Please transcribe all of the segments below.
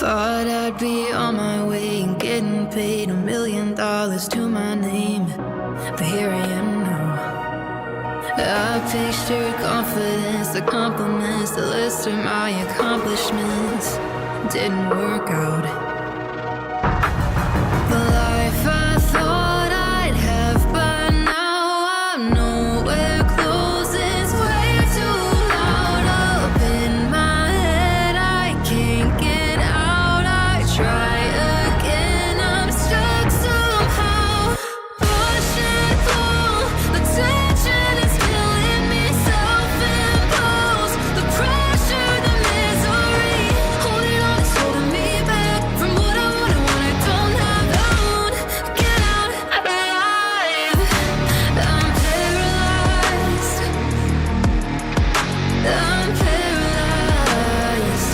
Thought I'd be on my way and getting paid $1 million to my name, but here I am now. I pictured confidence, the compliments, the list of my accomplishments didn't work out. The life I thought I'd have by now, I'm nowhere close, it's way too loud. Up in my head, I can't get out. I try again, I'm stuck somehow. Push and pull, the tension is killing me. Self-imposed, the pressure, the misery, holding on is holding me back from what I want and what I don't have. I won't get out alive. I'm paralyzed. I'm paralyzed.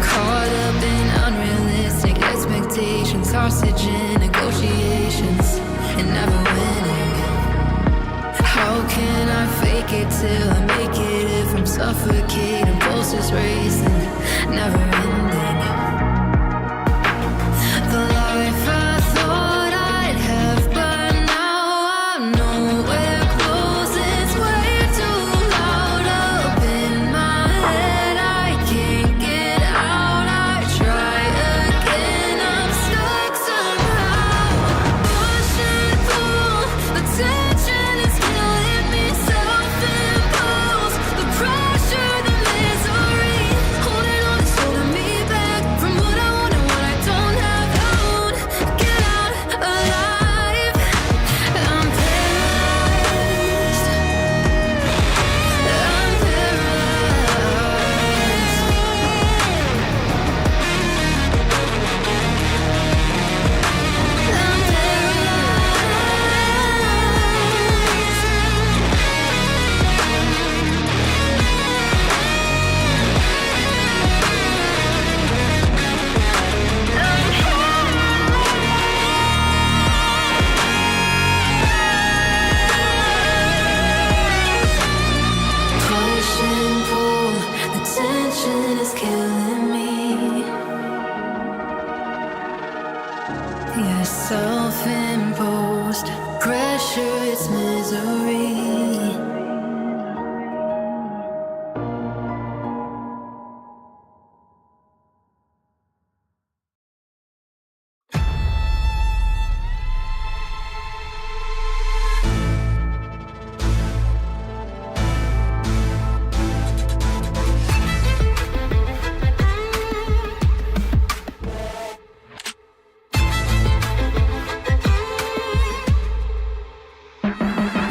Caught up in unrealistic expectations, hostage in negotiations, and never winning. How can I fake it till I make it if I'm suffocating, pulses racing, never ending? The life I thought I'd have by now, I'm nowhere close, it's way too loud. Up in my head, I can't get out. I try again, I'm stuck somehow. Push and pull, the tension is killing me. Self-imposed, the pressure, the misery, holding on is holding me back from what I want and what I don't have. I won't get out alive. I'm paralyzed. I'm push and pull, the tension is killing me. Yeah, self-imposed pressure, it's misery.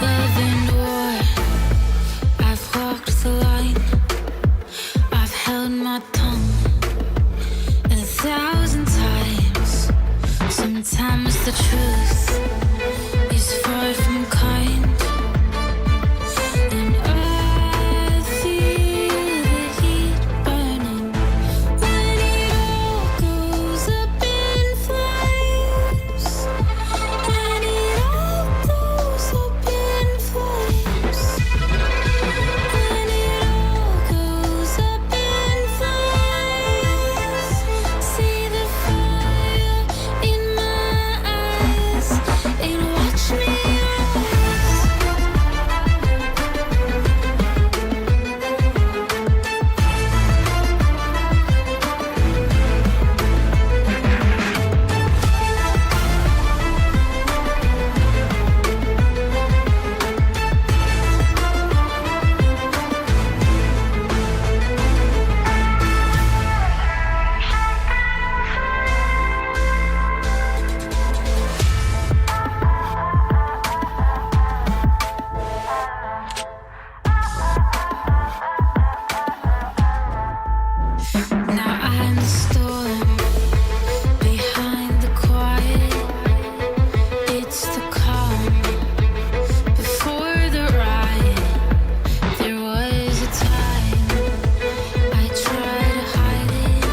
Love and war, I've walked the line. I've held my tongue 1,000 times. Sometimes the truth is far from kind, and I feel the heat burning when it all goes up in flames. When it all goes up in flames. When it all goes up in flames. See the fire in my eyes and watch me now I'm the storm behind the quiet. It's the calm before the riot. There was a time I tried to hide it,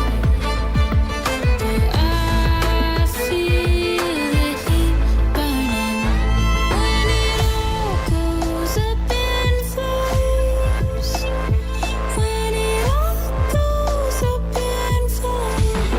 but I feel the heat burning when it all goes up in flames. When it all goes up in flames.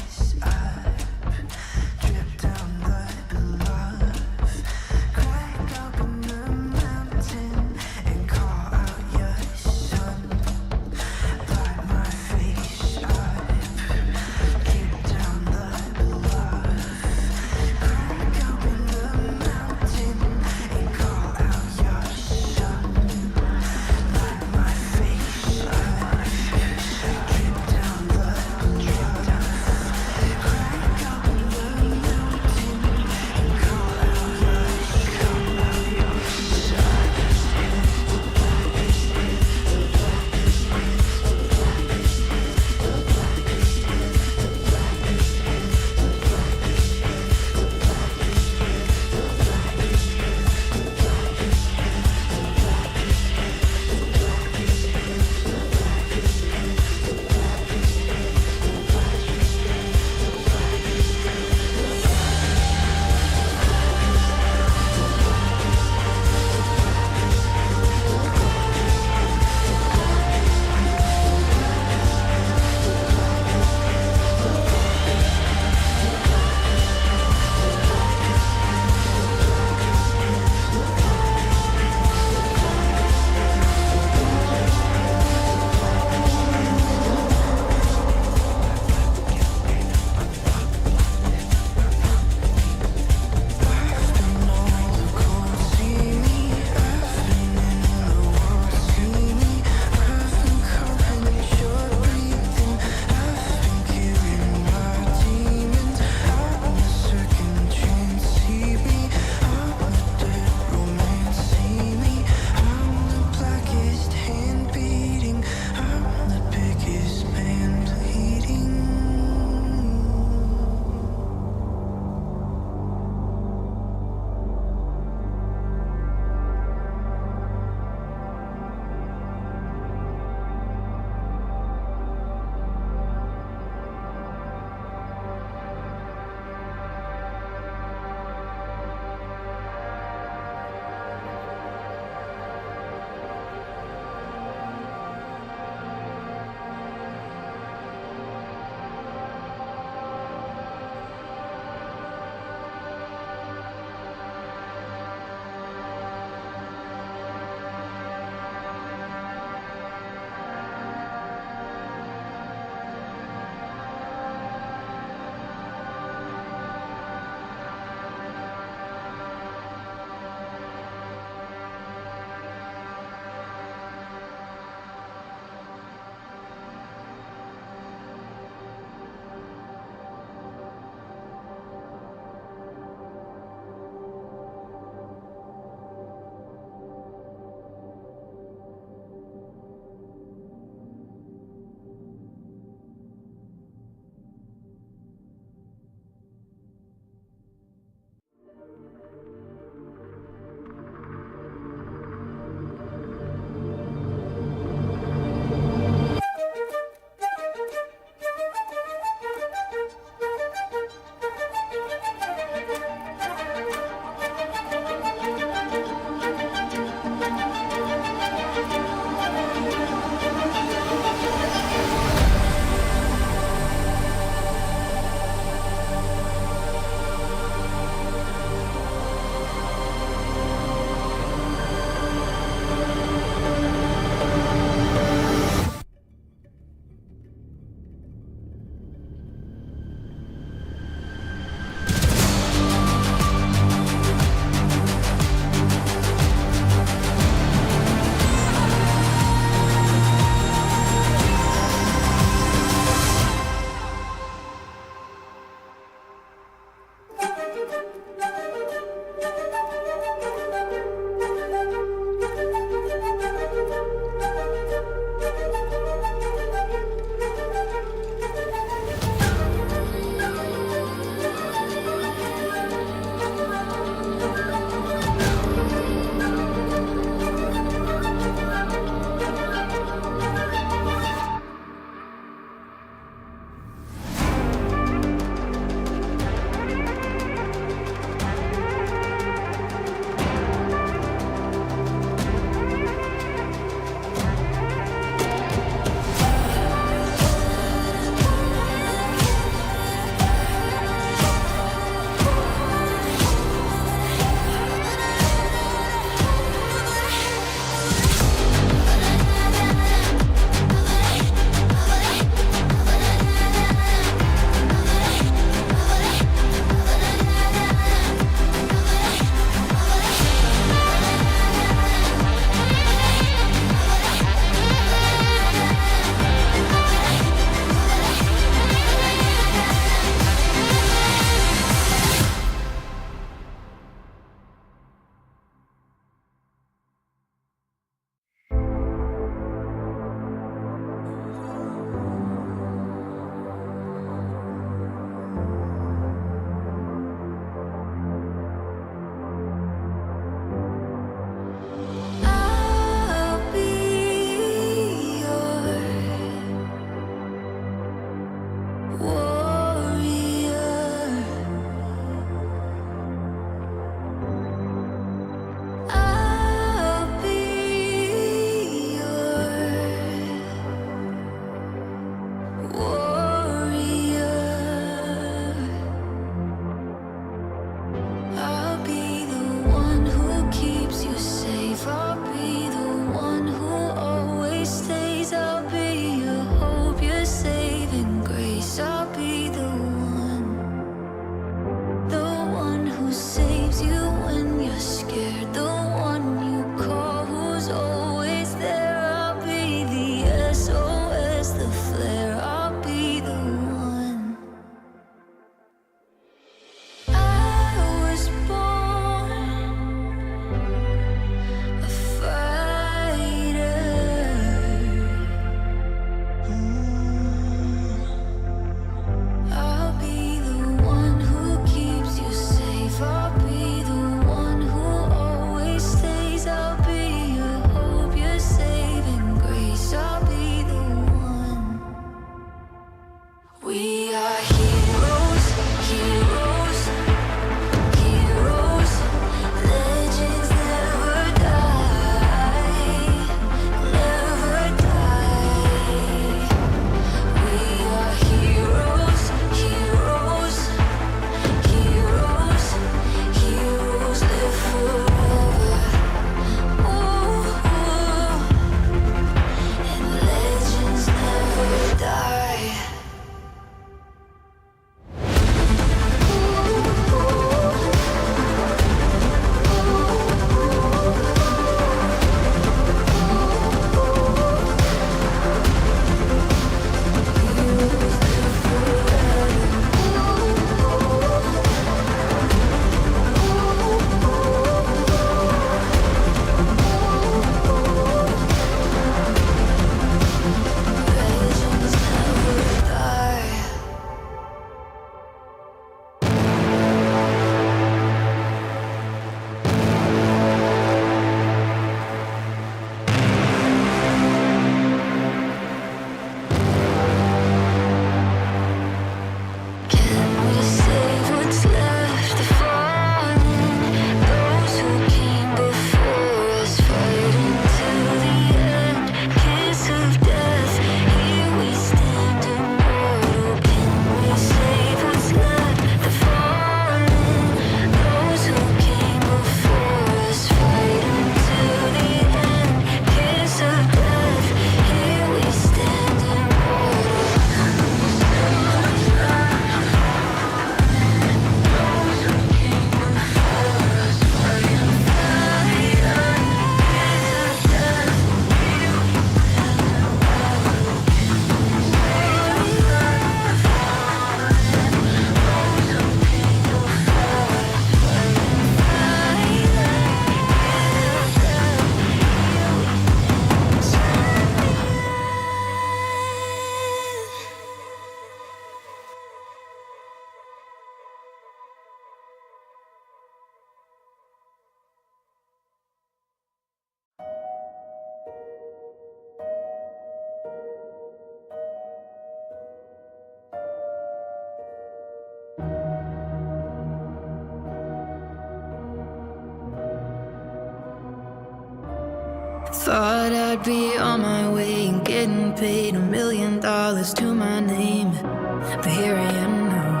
Thought I'd be on my way and getting paid $1 million to my name, but here I am now.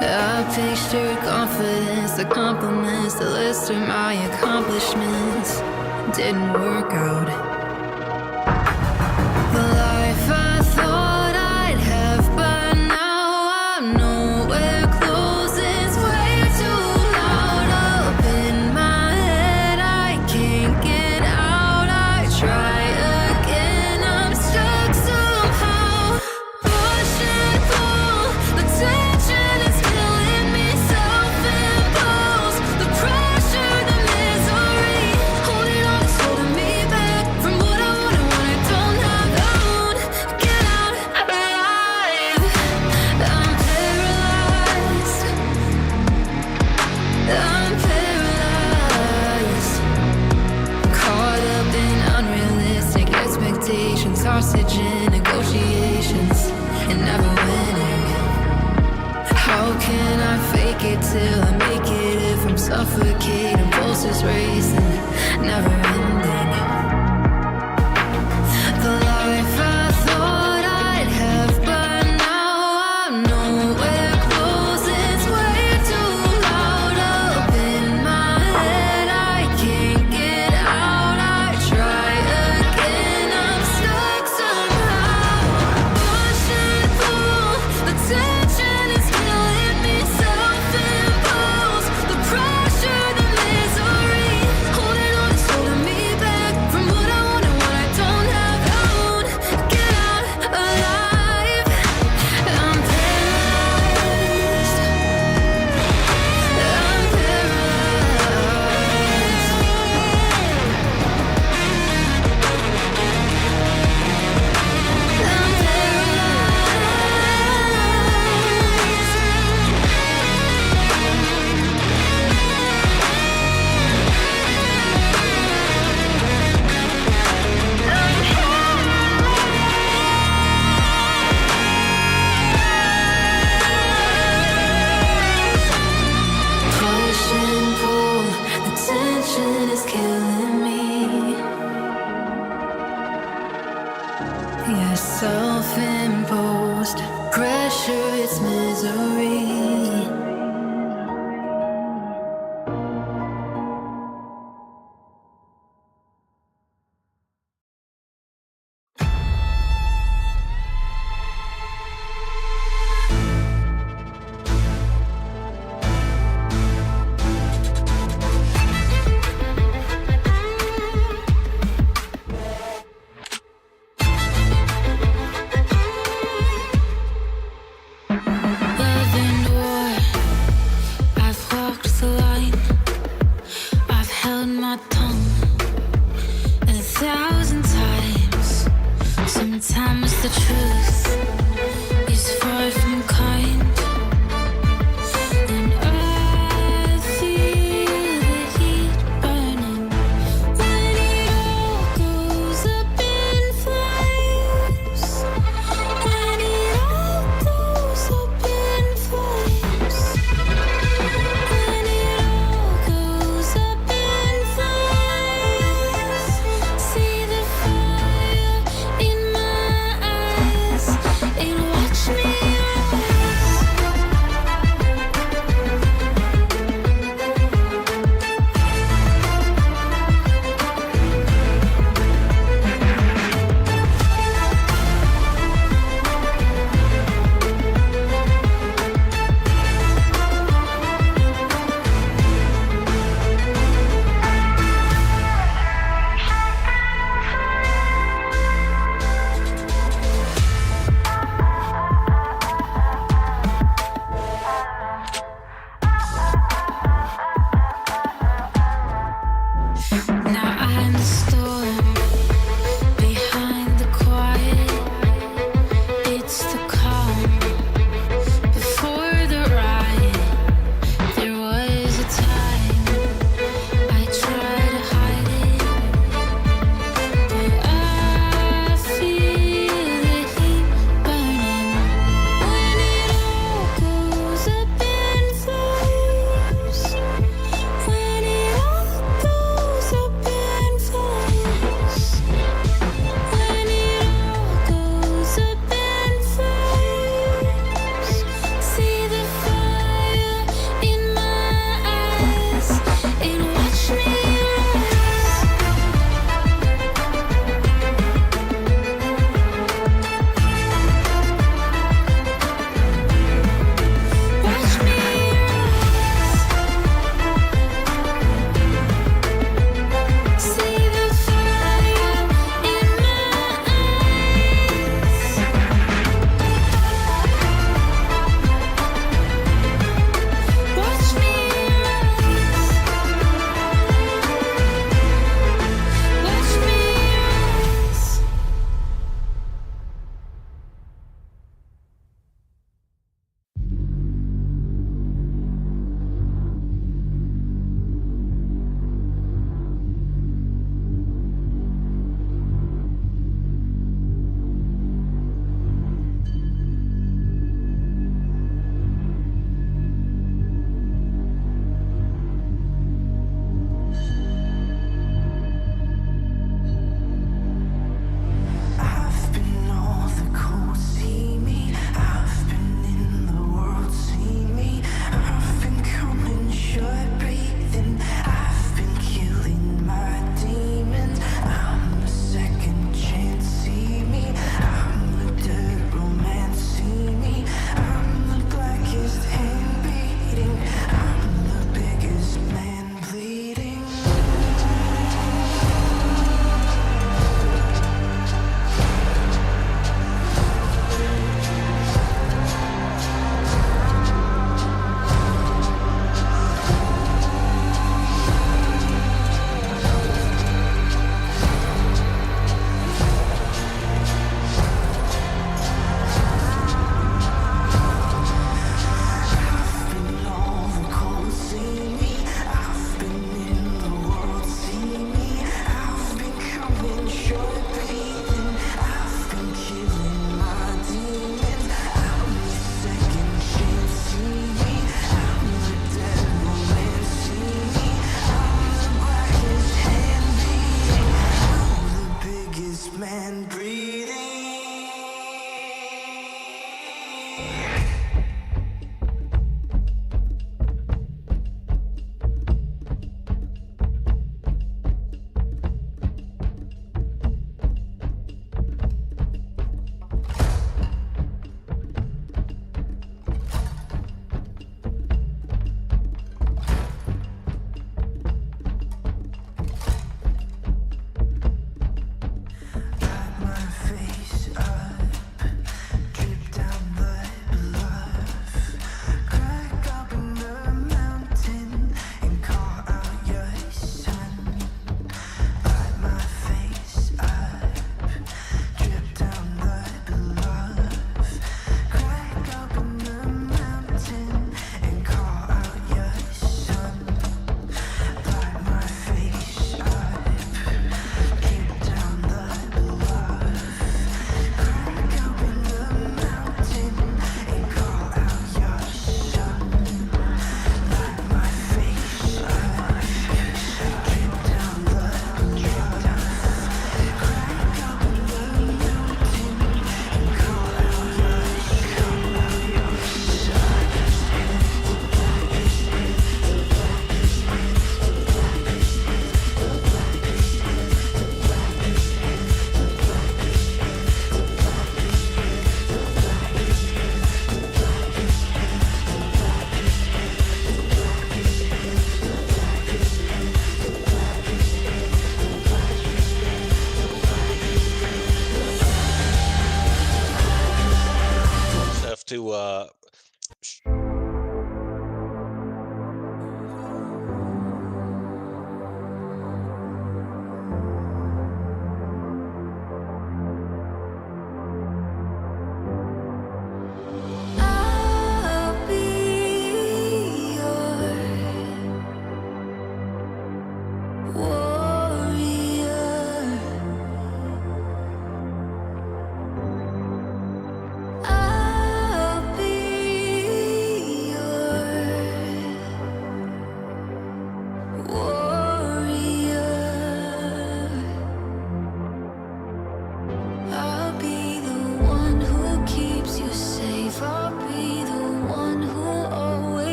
I pictured confidence, the compliments, the list of my accomplishments didn't work out. The life I thought I'd have, but now I'm nowhere close. It's way too loud up in my head. I can't get out. I try again. I'm stuck somehow. Push and pull. The tension is killing me. Self-imposed. The pressure, the misery. Holding on is holding me back from what I want and what I don't have. I won't get out alive. I'm paralyzed. I'm paralyzed. Caught up in unrealistic expectations, hostage in negotiations, and never winning. How can I fake it till I make it if I'm suffocating, pulses racing, never ending? The life I thought I'd have, but now I'm nowhere close. It's way too loud up in my head. I can't get out. I try again. I'm stuck somehow. Push and pull. The tension is killing me. Self-imposed. The pressure, the misery. Holding on is holding me back from what I want and what I don't have. I won't get out alive. I'm paralyzed. I'm push and pull. The tension is killing me. Yeah, self-imposed pressure, it's misery. Love and war, I've walked the line. I've held my tongue 1,000 times. Sometimes the truth is far from kind. And I feel the heat burning when it all goes up in flames. When it all goes up in flames. When it all goes up in flames. See the fire in my eyes.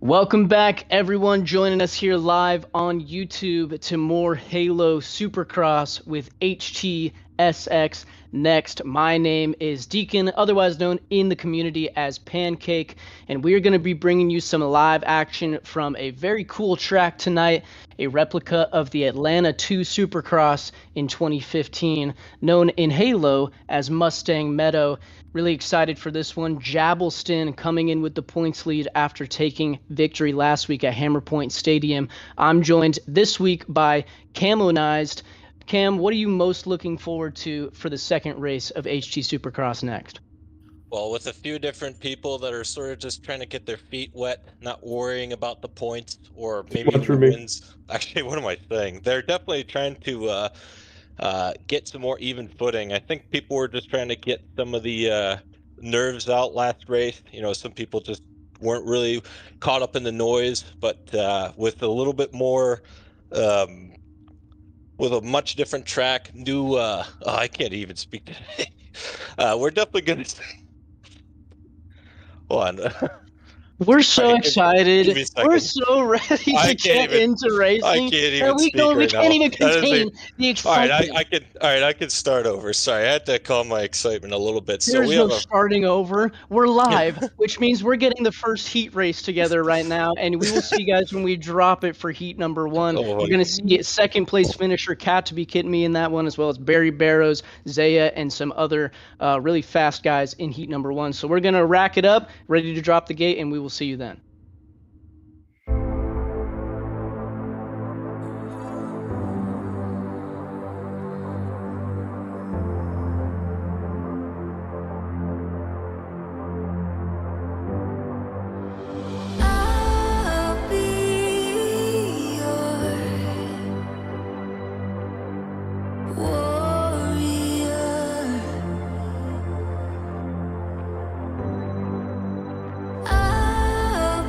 Welcome back, everyone, joining us here live on YouTube to more Halo Supercross with HTSX Next. My name is Deacon, otherwise known in the community as Pancake, and we're going to be bringing you some live action from a very cool track tonight, a replica of the Atlanta 2 Supercross in 2015, known in Halo as Mustang Meadow. Really excited for this one. Jabbleston coming in with the points lead after taking victory last week at Hammer Point Stadium. I'm joined this week by Camonized. Cam, what are you most looking forward to for the second race of HT Supercross Next? Well, with a few different people that are sort of just trying to get their feet wet, not worrying about the points or maybe even the wins. Actually, what am I saying? They're definitely trying to get some more even footing. I think people were just trying to get some of the nerves out last race. You know, some people just weren't really caught up in the noise, but with a little bit more, with a much different track, new, I can't even speak today. We're definitely going to, hold on. We're so Sorry, excited. give me a We're second. so ready I to can't get even. into I racing. can't And even we speak don't, we right can't now. even That is contain the all right. excitement. I can. All right, I can start over. Sorry, I had to calm my excitement a little bit. So There's we no have a. starting over. We're live, which means we're getting the first heat race together right now, and we will see you guys when we drop it for heat number one. Oh We're my. going to see second place finisher Cat to be kidding me in that one, as well as Barry Barrows, Zaya, and some other really fast guys in heat number one. So we're going to rack it up, ready to drop the gate, and we will see you then. I'll be your warrior. I'll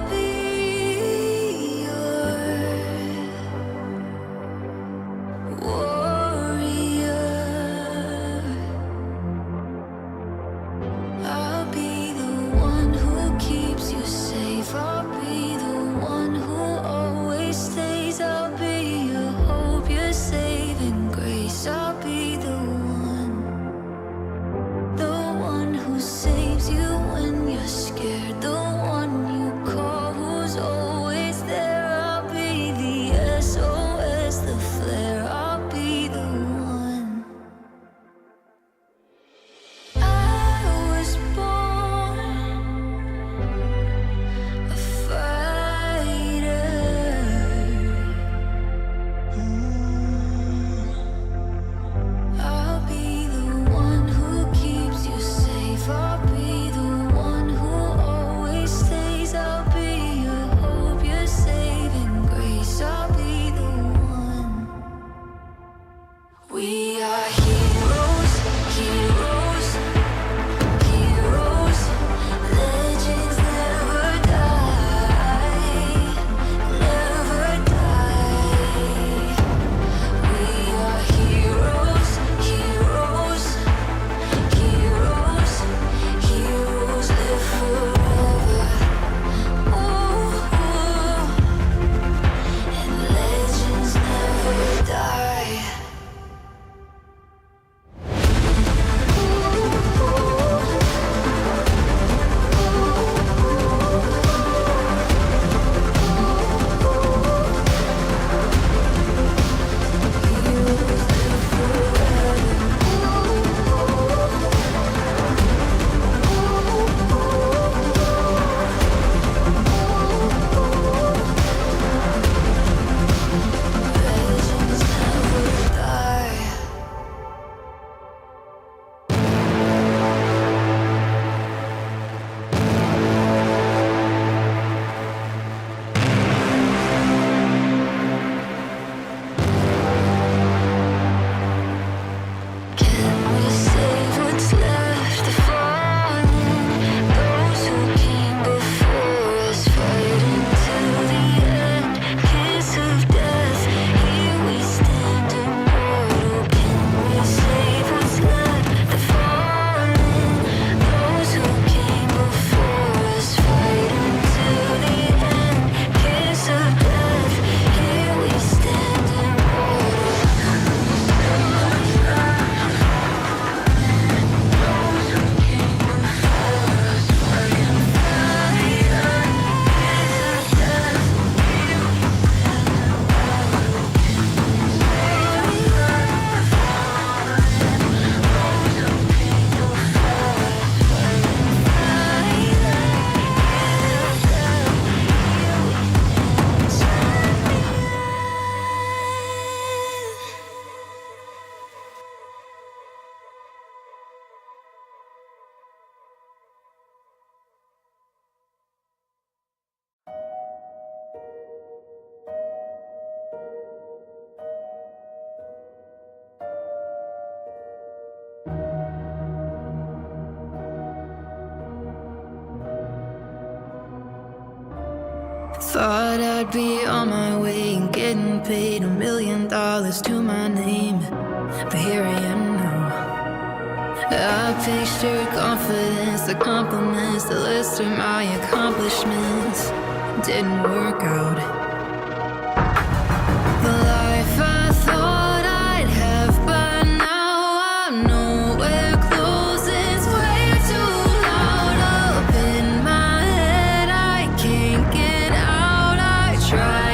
Thought I'd be on my way and getting paid $1 million to my name, but here I am now. I pictured confidence, the compliments, the list of my accomplishments didn't work out. The life I thought I'd have by now, I'm nowhere close. It's way too loud up in my head. I can't get out. I try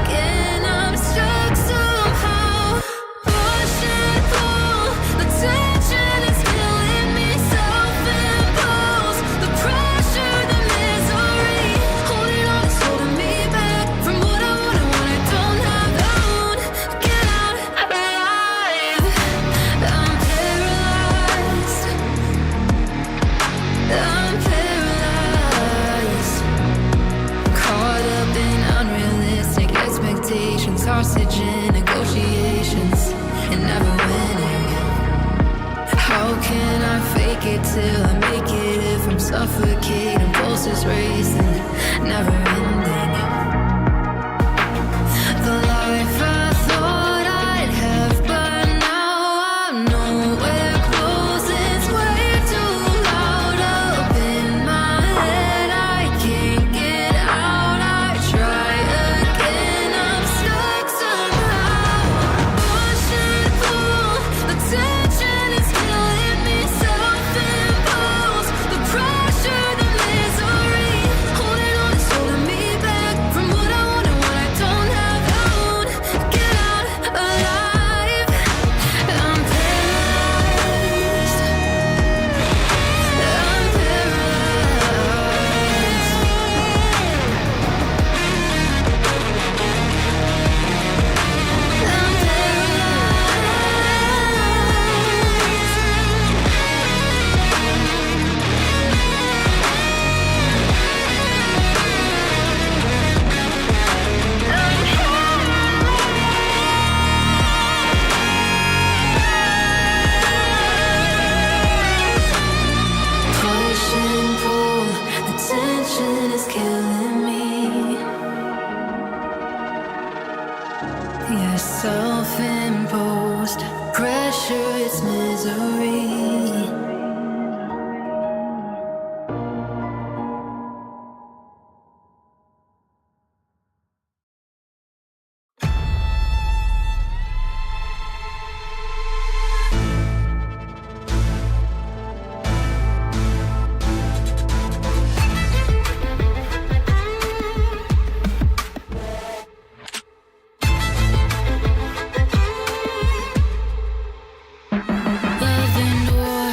again. I'm stuck somehow. Push and pull. The tension is killing me. Self-imposed. The pressure, the misery. Holding on is holding me back from what I want and what I don't have. I won't get out alive. I'm paralyzed. I'm paralyzed. Caught up in unrealistic expectations, hostage in negotiations, and never winning. How can I fake it till I make it if I'm suffocating, pulses racing, never ending? The life I thought I'd have by now, I'm nowhere close. It's way too loud up in my head. I can't get out. I try again. I'm stuck somehow. Push and pull. The tension is killing me. Self-imposed. The pressure, the misery. Holding on is holding me back from what I want and what I don't have. I won't get out alive. I'm paralyzed. I'm push and pull. The tension is killing me. Yes, self-imposed pressure, it's misery. Love and war,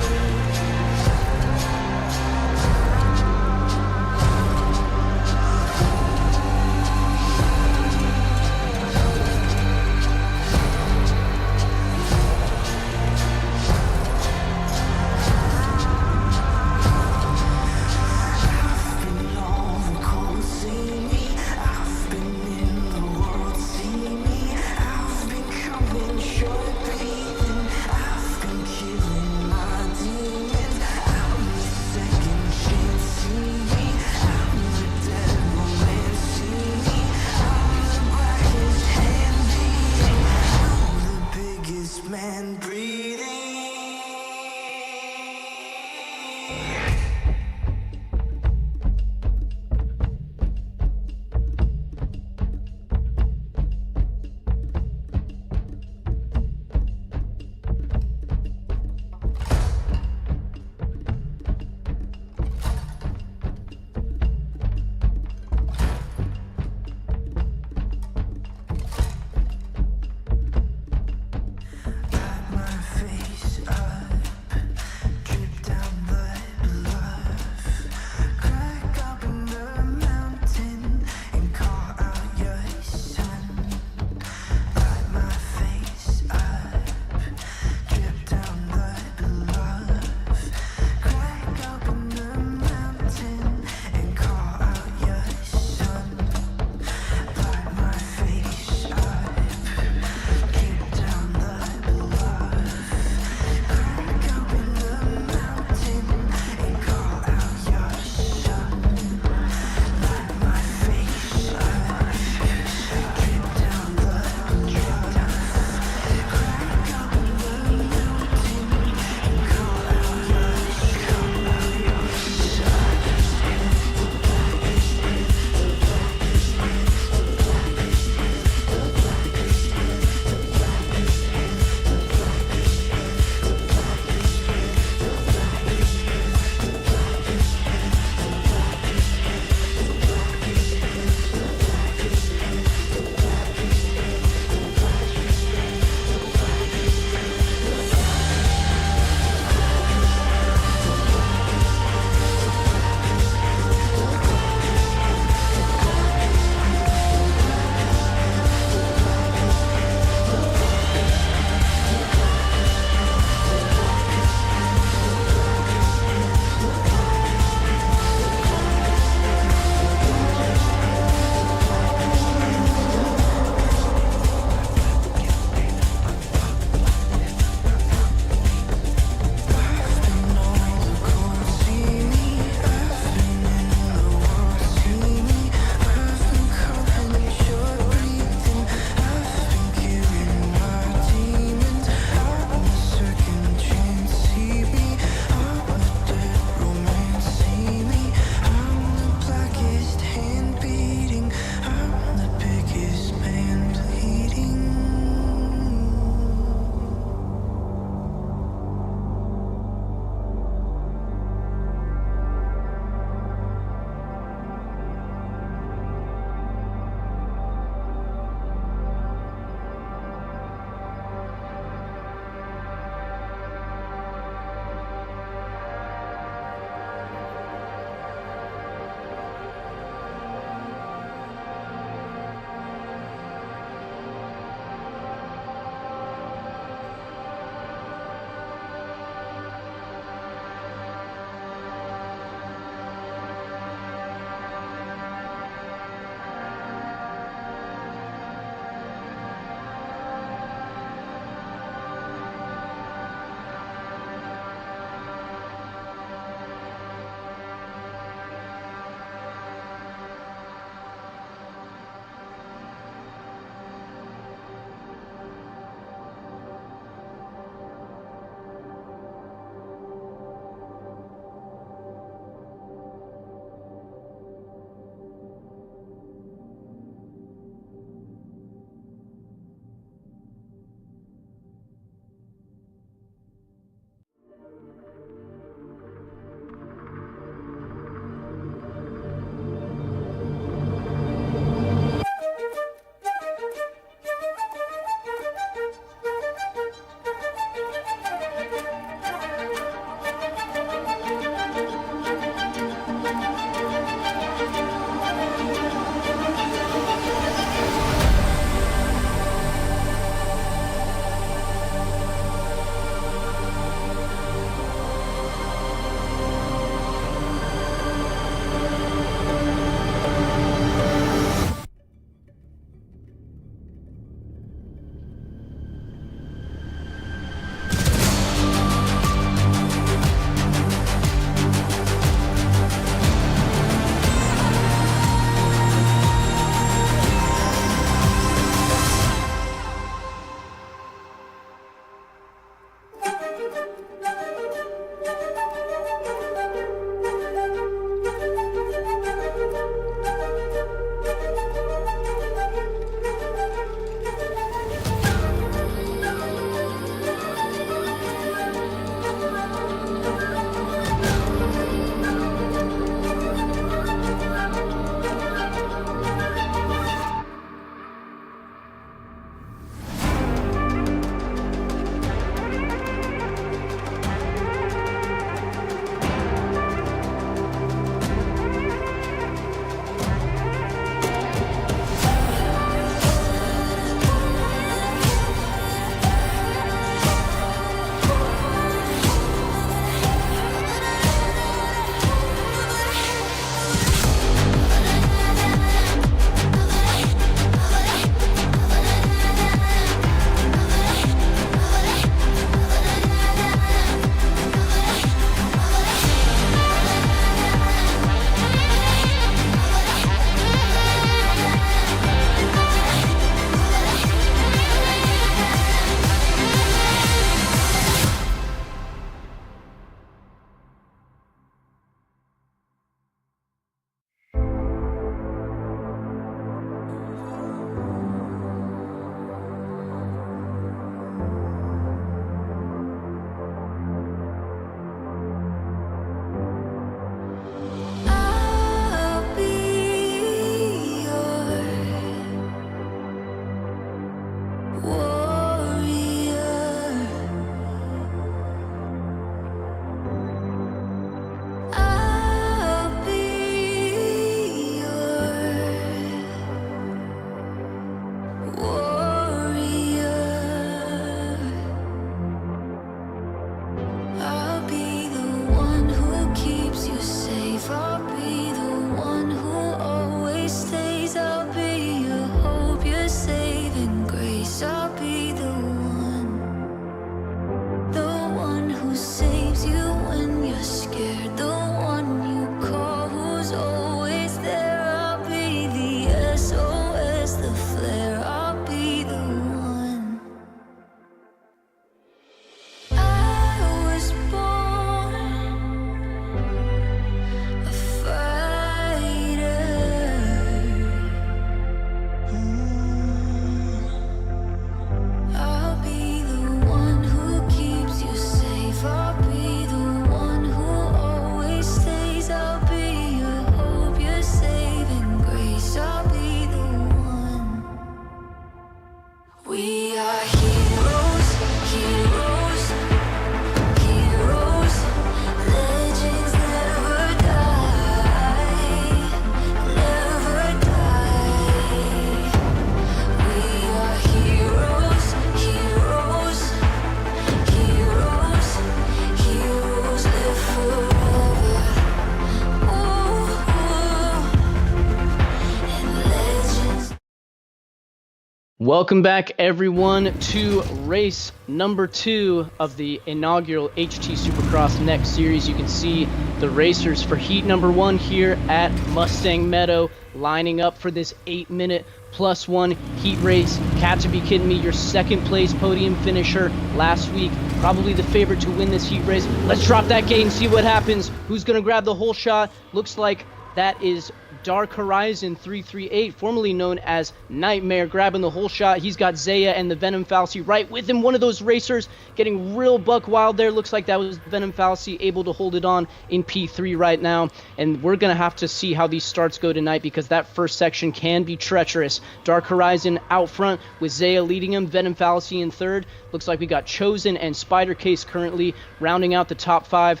Welcome back, everyone, to race number 2 of the inaugural HT Supercross Next series. You can see the racers for heat number 1 here at Mustang Meadow lining up for this 8-minute +1 heat race. Cat to be kidding me, your second place podium finisher last week, probably the favorite to win this heat race. Let's drop that gate and see what happens. Who's going to grab the whole shot? Looks like that is Dark Horizon 338, formerly known as Nightmare, grabbing the whole shot. He's got Zaya and the Venom Fallacy right with him. One of those racers getting real buck wild there. Looks like that was Venom Fallacy able to hold it on in P3 right now. And we're going to have to see how these starts go tonight because that first section can be treacherous. Dark Horizon out front with Zaya leading him. Venom Fallacy in third. Looks like we got Chosen and Spider Case currently rounding out the top 5.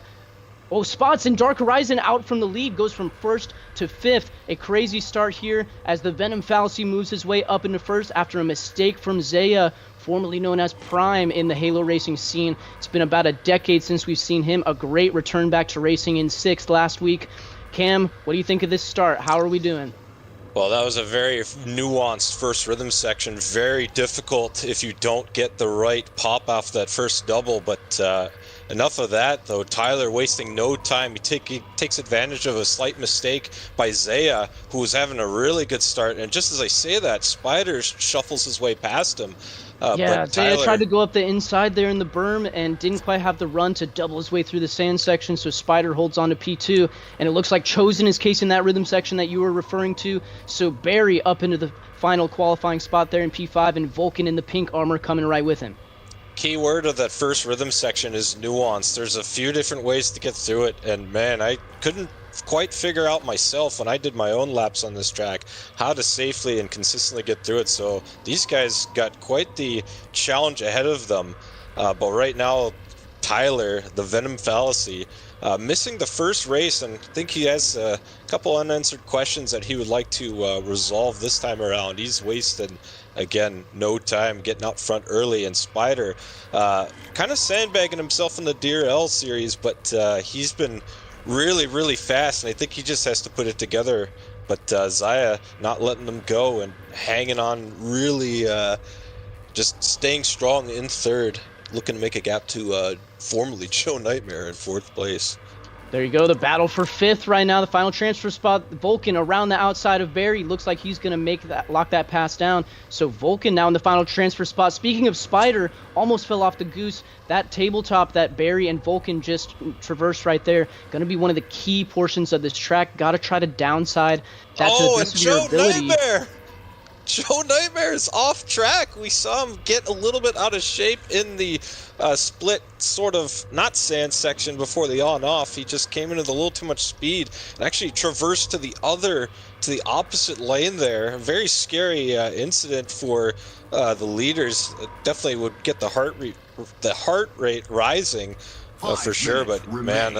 Oh, spots and Dark Horizon out from the lead, goes from 1st to 5th. A crazy start here as the Venom Fallacy moves his way up into 1st after a mistake from Zaya, formerly known as Prime in the Halo racing scene. It's been about a decade since we've seen him. A great return back to racing in 6th last week. Cam, what do you think of this start? How are we doing? Well, that was a very nuanced first rhythm section. Very difficult if you don't get the right pop off that first double, but enough of that, though. Tyler wasting no time. He takes advantage of a slight mistake by Zaya, who was having a really good start. And just as I say that, Spider shuffles his way past him. Yeah, but Tyler Zaya tried to go up the inside there in the berm and didn't quite have the run to double his way through the sand section, so Spider holds on to P2. And it looks like Chosen is casing that rhythm section that you were referring to. So Barry up into the final qualifying spot there in P5, and Vulcan in the pink armor coming right with him. Key word of that first rhythm section is nuance. There's a few different ways to get through it, and man, I couldn't quite figure out myself when I did my own laps on this track how to safely and consistently get through it. So these guys got quite the challenge ahead of them. But right now, Tyler, the Venom Fallacy, missing the first race, and I think he has a couple unanswered questions that he would like to resolve this time around. He's wasted, again, no time getting up front early, and Spider kind of sandbagging himself in the DRL series, but he's been really fast, and I think he just has to put it together. But Zaya not letting them go and hanging on, really just staying strong in third, looking to make a gap to formerly Joe Nightmare in 4th place. There you go, the battle for 5th right now, the final transfer spot. Vulcan around the outside of Barry. Looks like he's going to lock that pass down. So Vulcan now in the final transfer spot. Speaking of Spider, almost fell off the goose. That tabletop that Barry and Vulcan just traversed right there, going to be one of the key portions of this track. Got to try to downside that to the best of your ability. Nightmare! Joe Nightmare is off track. We saw him get a little bit out of shape in the split sort of not sand section before the on-off. He just came in with a little too much speed and actually traversed to the opposite lane there. A very scary incident for the leaders. It definitely would get the heart rate rising for sure. But man,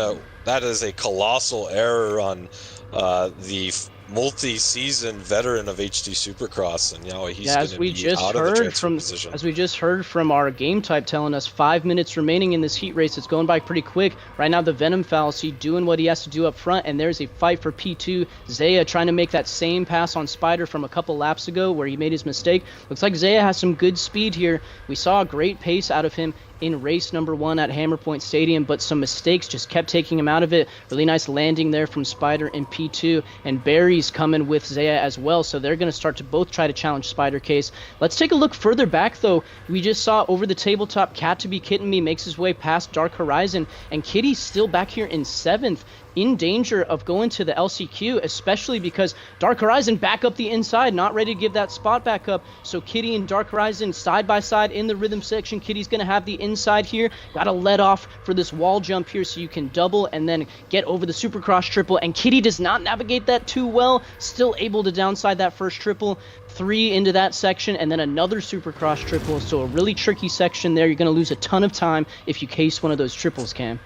that is a colossal error on the multi-season veteran of HT Supercross, and he's going to be out of the transfer position. As we just heard from our game type telling us 5 minutes remaining in this heat race. It's going by pretty quick. Right now the Venom Fallacy doing what he has to do up front, and there's a fight for P2. Zaya trying to make that same pass on Spider from a couple laps ago where he made his mistake. Looks like Zaya has some good speed here. We saw a great pace out of him in race number 1 at Hammer Point Stadium, but some mistakes just kept taking him out of it. Really nice landing there from Spider in P2, and Barry's coming with Zaya as well, so they're going to start to both try to challenge Spider Case. Let's take a look further back, though. We just saw over the tabletop, Cat to be kidding me makes his way past Dark Horizon, and Kitty's still back here in 7th, in danger of going to the LCQ, especially because Dark Horizon back up the inside, not ready to give that spot back up. So Kitty and Dark Horizon side by side in the rhythm section. Kitty's going to have the inside here. Got to let off for this wall jump here so you can double and then get over the Supercross triple. And Kitty does not navigate that too well. Still able to downside that first triple. 3 into that section and then another Supercross triple. So a really tricky section there. You're going to lose a ton of time if you case one of those triples, Cam.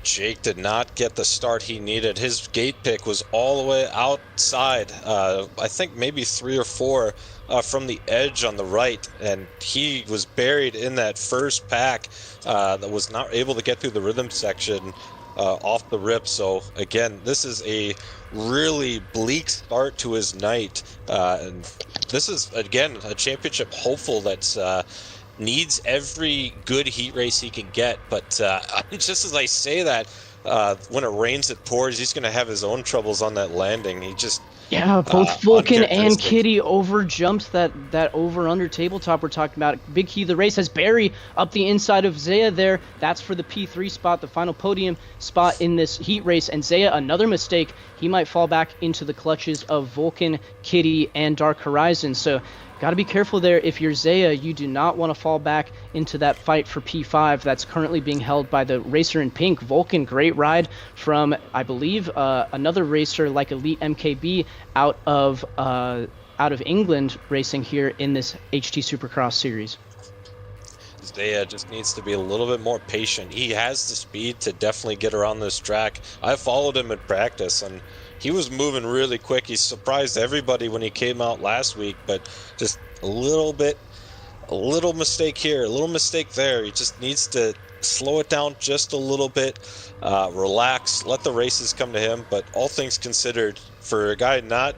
Jake did not get the start he needed. His gate pick was all the way outside, I think maybe 3 or 4 from the edge on the right, and he was buried in that first pack that was not able to get through the rhythm section. off the rip. So again, this is a really bleak start to his night, and this is again a championship hopeful that's needs every good heat race he can get. But just as I say that, when it rains it pours. He's going to have his own troubles on that landing. He just Yeah, both Vulcan and uncharacteristic. Kitty over jumped that over under tabletop we're talking about. Big key of the race has Barry up the inside of Zaya there. That's for the P3 spot, the final podium spot in this heat race. And Zaya, another mistake, he might fall back into the clutches of Vulcan, Kitty, and Dark Horizon. So got to be careful there. If you're Zaya, you do not want to fall back into that fight for P5 that's currently being held by the racer in pink. Vulcan, great ride from, I believe, another racer like Elite MKB out of England racing here in this HT Supercross series. Zaya just needs to be a little bit more patient. He has the speed to definitely get around this track. I followed him in practice, and he was moving really quick. He surprised everybody when he came out last week, but just a little mistake here, a little mistake there. He just needs to slow it down just a little bit, relax, let the races come to him. But all things considered, for a guy not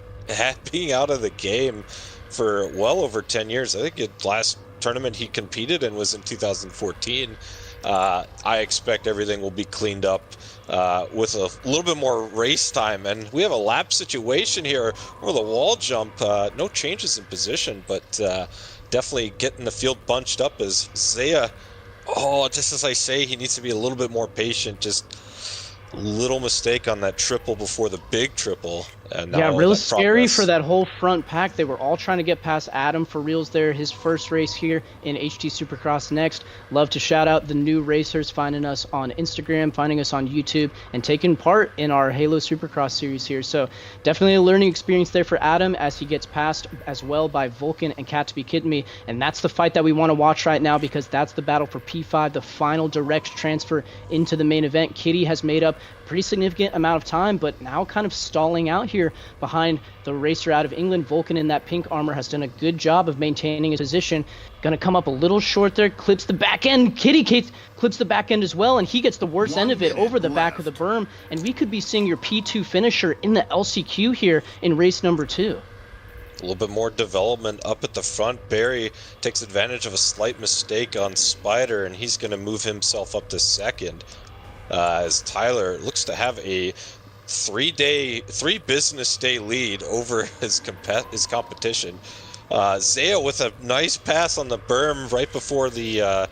being out of the game for well over 10 years, I think the last tournament he competed in was in 2014. I expect everything will be cleaned up with a little bit more race time, and we have a lap situation here or the wall jump. No changes in position, but definitely getting the field bunched up as Zaya. Oh, just as I say, he needs to be a little bit more patient. Just a little mistake on that triple before the big triple. And yeah, real scary for that whole front pack. They were all trying to get past Adam for reals there, his first race here in HT Supercross Next. Love to shout out the new racers finding us on Instagram, finding us on YouTube, and taking part in our Halo Supercross series here. So definitely a learning experience there for Adam as he gets passed as well by Vulcan and Cat to Be Kidding Me. And that's the fight that we want to watch right now, because that's the battle for P5, the final direct transfer into the main event. Kitty has made up pretty significant amount of time, but now kind of stalling out here behind the racer out of England. Vulcan in that pink armor has done a good job of maintaining his position. Gonna come up a little short there, clips the back end. Kitty clips the back end as well, and he gets the worst end of it over the back of the berm, and we could be seeing your P2 finisher in the LCQ here in race number 2. A little bit more development up at the front. Barry takes advantage of a slight mistake on Spider, and he's going to move himself up to second. As Tyler looks to have a three business day lead over his competition. Zaya with a nice pass on the berm right before the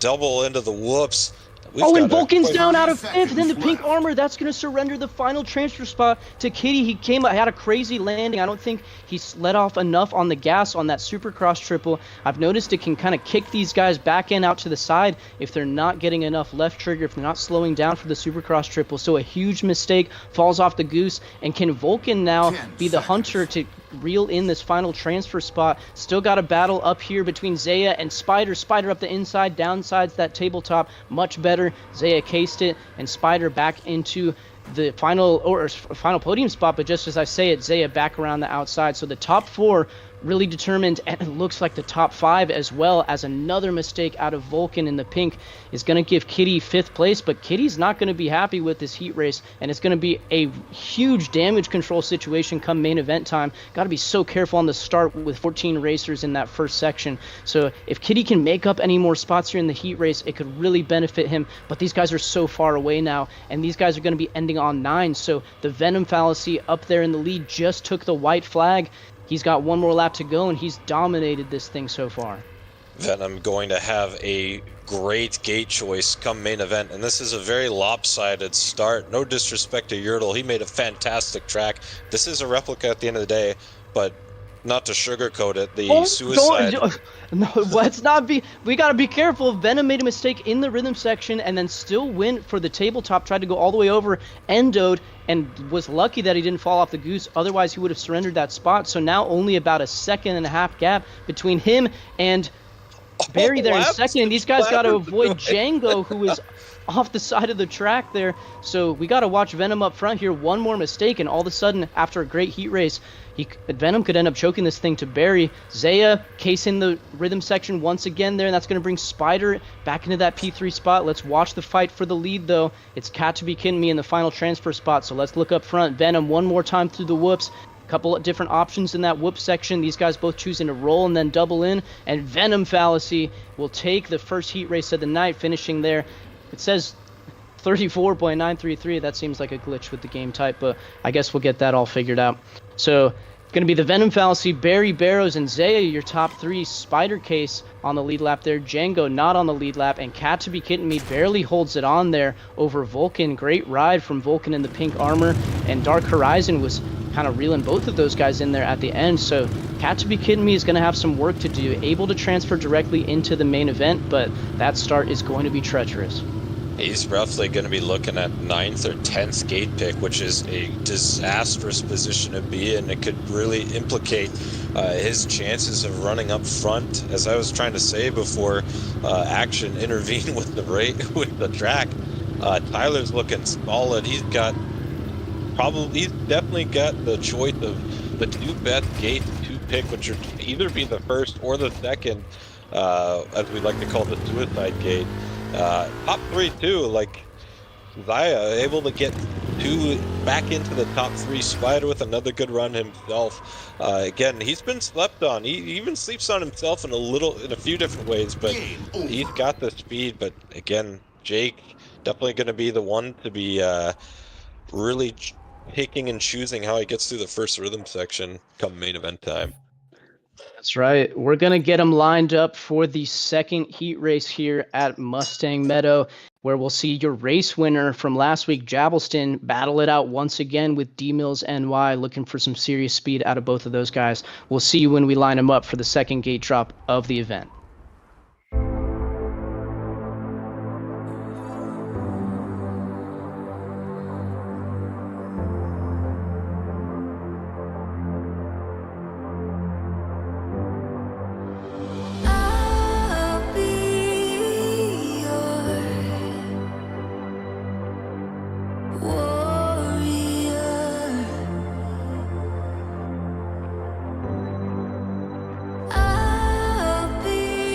double into the whoops. And Vulcan's down out of 5th in the pink armor. That's going to surrender the final transfer spot to Kitty. He had a crazy landing. I don't think he's let off enough on the gas on that Supercross triple. I've noticed it can kind of kick these guys back in out to the side if they're not getting enough left trigger, if they're not slowing down for the Supercross triple. So a huge mistake, falls off the goose. And can Vulcan now be the hunter to reel in this final transfer spot? Still got a battle up here between Zaya and Spider. Spider up the inside, downsides that tabletop much better. Zaya cased it, and Spider back into the final podium spot. But just as I say it, Zaya back around the outside. So the top 4 really determined, and it looks like the top 5 as well, as another mistake out of Vulcan in the pink is going to give Kitty 5th place. But Kitty's not going to be happy with this heat race, and it's going to be a huge damage control situation come main event time. Got to be so careful on the start with 14 racers in that first section. So if Kitty can make up any more spots here in the heat race, it could really benefit him. But these guys are so far away now, and these guys are going to be ending on 9. So the Venom Fallacy up there in the lead just took the white flag. He's got one more lap to go, and he's dominated this thing so far. Venom going to have a great gate choice come main event, and this is a very lopsided start. No disrespect to Yertle, he made a fantastic track. This is a replica at the end of the day, but not to sugarcoat it, the suicide. No, let's not be. We got to be careful. Venom made a mistake in the rhythm section and then still went for the tabletop, tried to go all the way over, endoed, and was lucky that he didn't fall off the goose. Otherwise, he would have surrendered that spot. So now only about a 1.5 second gap between him and Barry there in second. And these guys got to avoid Django, who is off the side of the track there. So we got to watch Venom up front here. One more mistake, and all of a sudden, after a great heat race, Venom could end up choking this thing to Barry. Zaya casing the rhythm section once again there, and that's going to bring Spider back into that P3 spot. Let's watch the fight for the lead, though. It's Cat to be kidding me in the final transfer spot, so let's look up front. Venom one more time through the whoops. Couple of different options in that whoop section. These guys both choosing to roll and then double in, and Venom Fallacy will take the first heat race of the night, finishing there. It says 34.933. That seems like a glitch with the game type, but I guess we'll get that all figured out. So it's going to be the Venom Fallacy, Barry Barrows, and Zaya, your top three. Spider Case on the lead lap there. Django not on the lead lap, and Cat to be kidding me barely holds it on there over Vulcan. Great ride from Vulcan in the pink armor, and Dark Horizon was kind of reeling both of those guys in there at the end. So Cat to be kidding me is going to have some work to do, able to transfer directly into the main event, but that start is going to be treacherous. He's roughly going to be looking at 9th or 10th gate pick, which is a disastrous position to be in. It could really implicate his chances of running up front. As I was trying to say before, Action intervened with the track. Tyler's looking solid. He's definitely got the choice of the two best gates to pick, which would either be the first or the second, as we like to call the suicide gate. Top three too, like Zaya able to get back into the top three. Spider with another good run himself. Again, he's been slept on. He even sleeps on himself in a few different ways, but he's got the speed. But again, Jake definitely going to be the one to be really picking and choosing how he gets through the first rhythm section come main event time. That's right. We're going to get them lined up for the second heat race here at Mustang Meadow, where we'll see your race winner from last week, Jabelston, battle it out once again with D-Mills NY, looking for some serious speed out of both of those guys. We'll see you when we line them up for the second gate drop of the event. I'll be your warrior. I'll be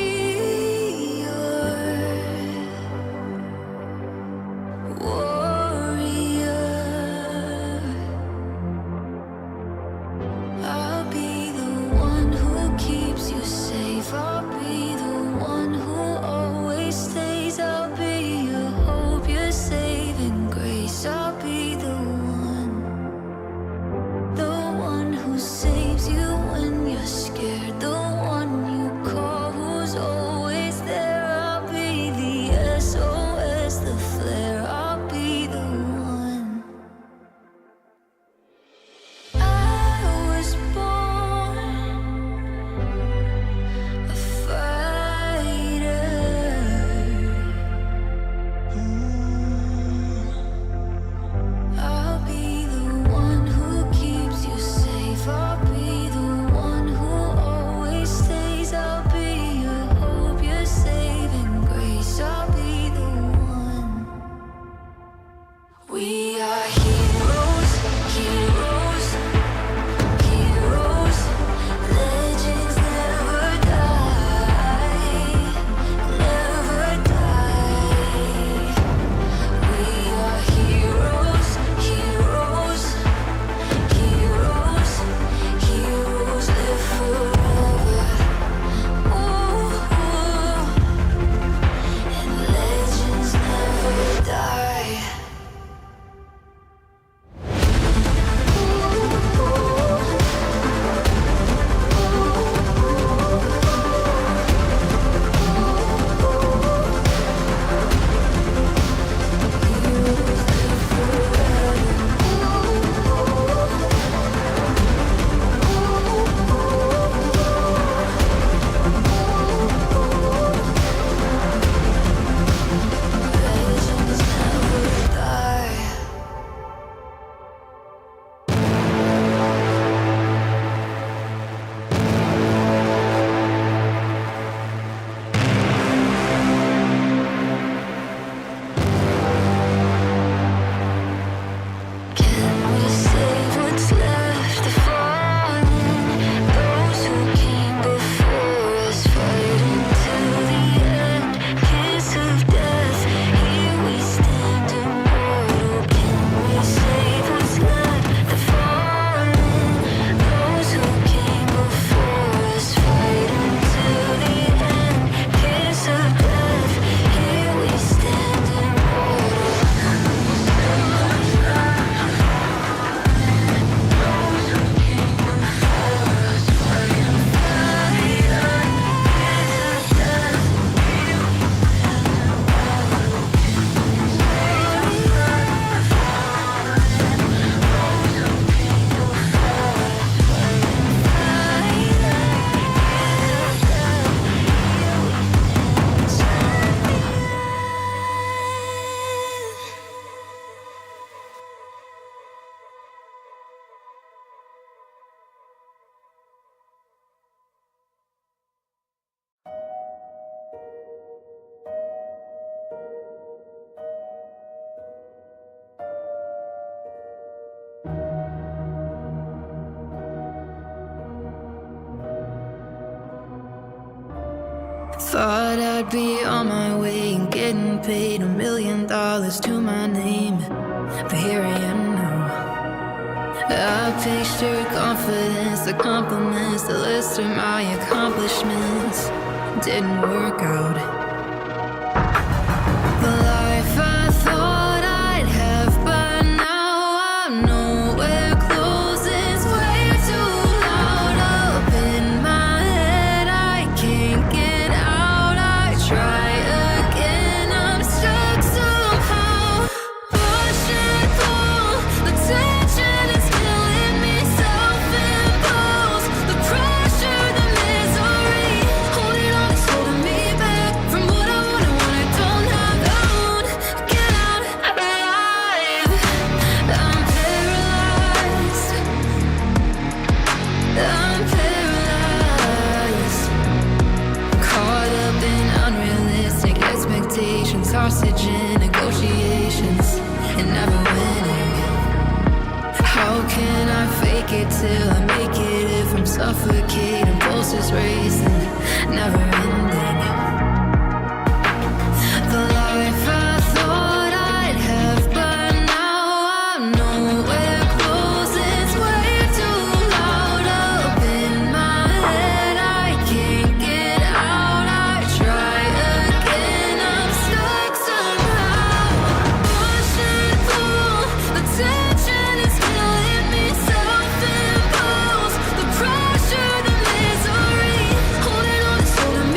Thought I'd be on my way and getting paid $1 million to my name, but here I am now. I picture confidence, the compliments, the list of my accomplishments didn't work out. The life I thought I'd have by now, I'm nowhere close. It's way too loud up in my head. I can't get out. I try again. I'm stuck somehow. Push and pull. The tension is killing me. Self-imposed. The pressure, the misery. Holding on is holding me back from what I want and what I don't have. I won't get out alive. I'm paralyzed. I'm paralyzed. Caught up in unrealistic expectations, hostage in negotiations, and never winning. How can I fake it till I make it if I'm suffocating, pulses racing, never ending? The life I thought I'd have by now, I'm nowhere close. It's way too loud up in my head. I can't get out. I try again. I'm stuck somehow. Push and pull. The tension is killing me. Self-imposed. The pressure, the misery. Holding on is holding